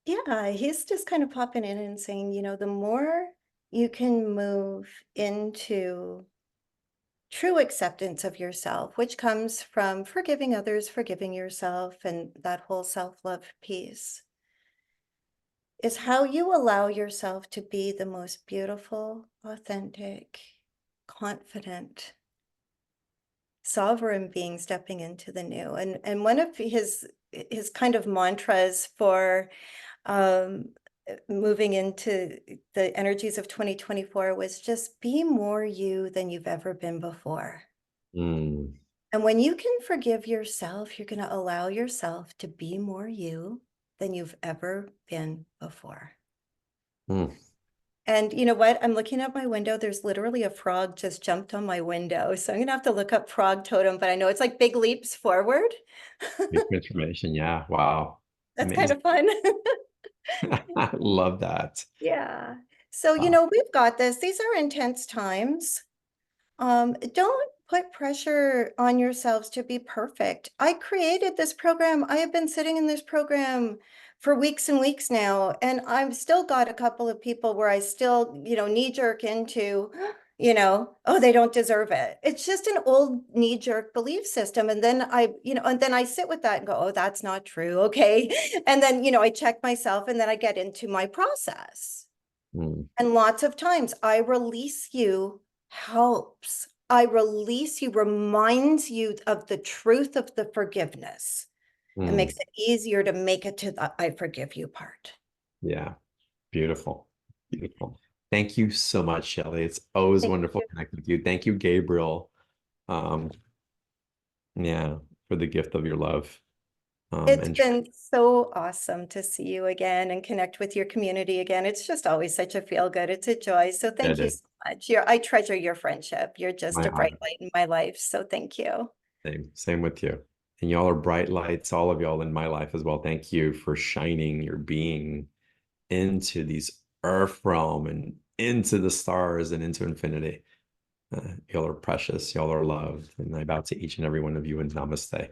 Yeah, he's just kind of popping in and saying, you know, the more you can move into true acceptance of yourself, which comes from forgiving others, forgiving yourself, and that whole self-love piece, is how you allow yourself to be the most beautiful, authentic, confident, sovereign being stepping into the new. And one of his kind of mantras for moving into the energies of 2024 was just be more you than you've ever been before. Mm, And when you can forgive yourself, you're going to allow yourself to be more you than you've ever been before. mm. And you know what? I'm looking out my window. There's literally a frog just jumped on my window. So I'm going to have to look up frog totem, but I know it's like big leaps forward. Big transformation. Yeah. Wow. That's kind Amazing. of fun. I love that. Yeah. So, you Wow. know, we've got this. These are intense times. Don't put pressure on yourselves to be perfect. I created this program. I have been sitting in this program for weeks and weeks now, and I've still got a couple of people where I still, you know, knee jerk into, you know, oh, they don't deserve it. It's just an old knee jerk belief system. And then and then I sit with that and go, oh, that's not true. Okay. And then, you know, I check myself and then I get into my process. Mm, And lots of times I release you helps. I release you, reminds you of the truth of the forgiveness and mm. makes it easier to make it to the I forgive you part. Yeah. Beautiful. Beautiful. Thank you so much, Shelley. It's always Thank wonderful you. connecting with you. Thank you, Gabriel. Um, yeah, for the gift of your love. It's And been so awesome to see you again and connect with your community again. It's just always such a feel good. It's a joy. So thank you so much. I treasure your friendship. You're just my a bright honor. light in my life. So thank you. Same with you. And y'all are bright lights, all of y'all in my life as well. Thank you for shining your being into these earth realm and into the stars and into infinity. Y'all are precious. Y'all are loved. And I bow to each and every one of you in namaste.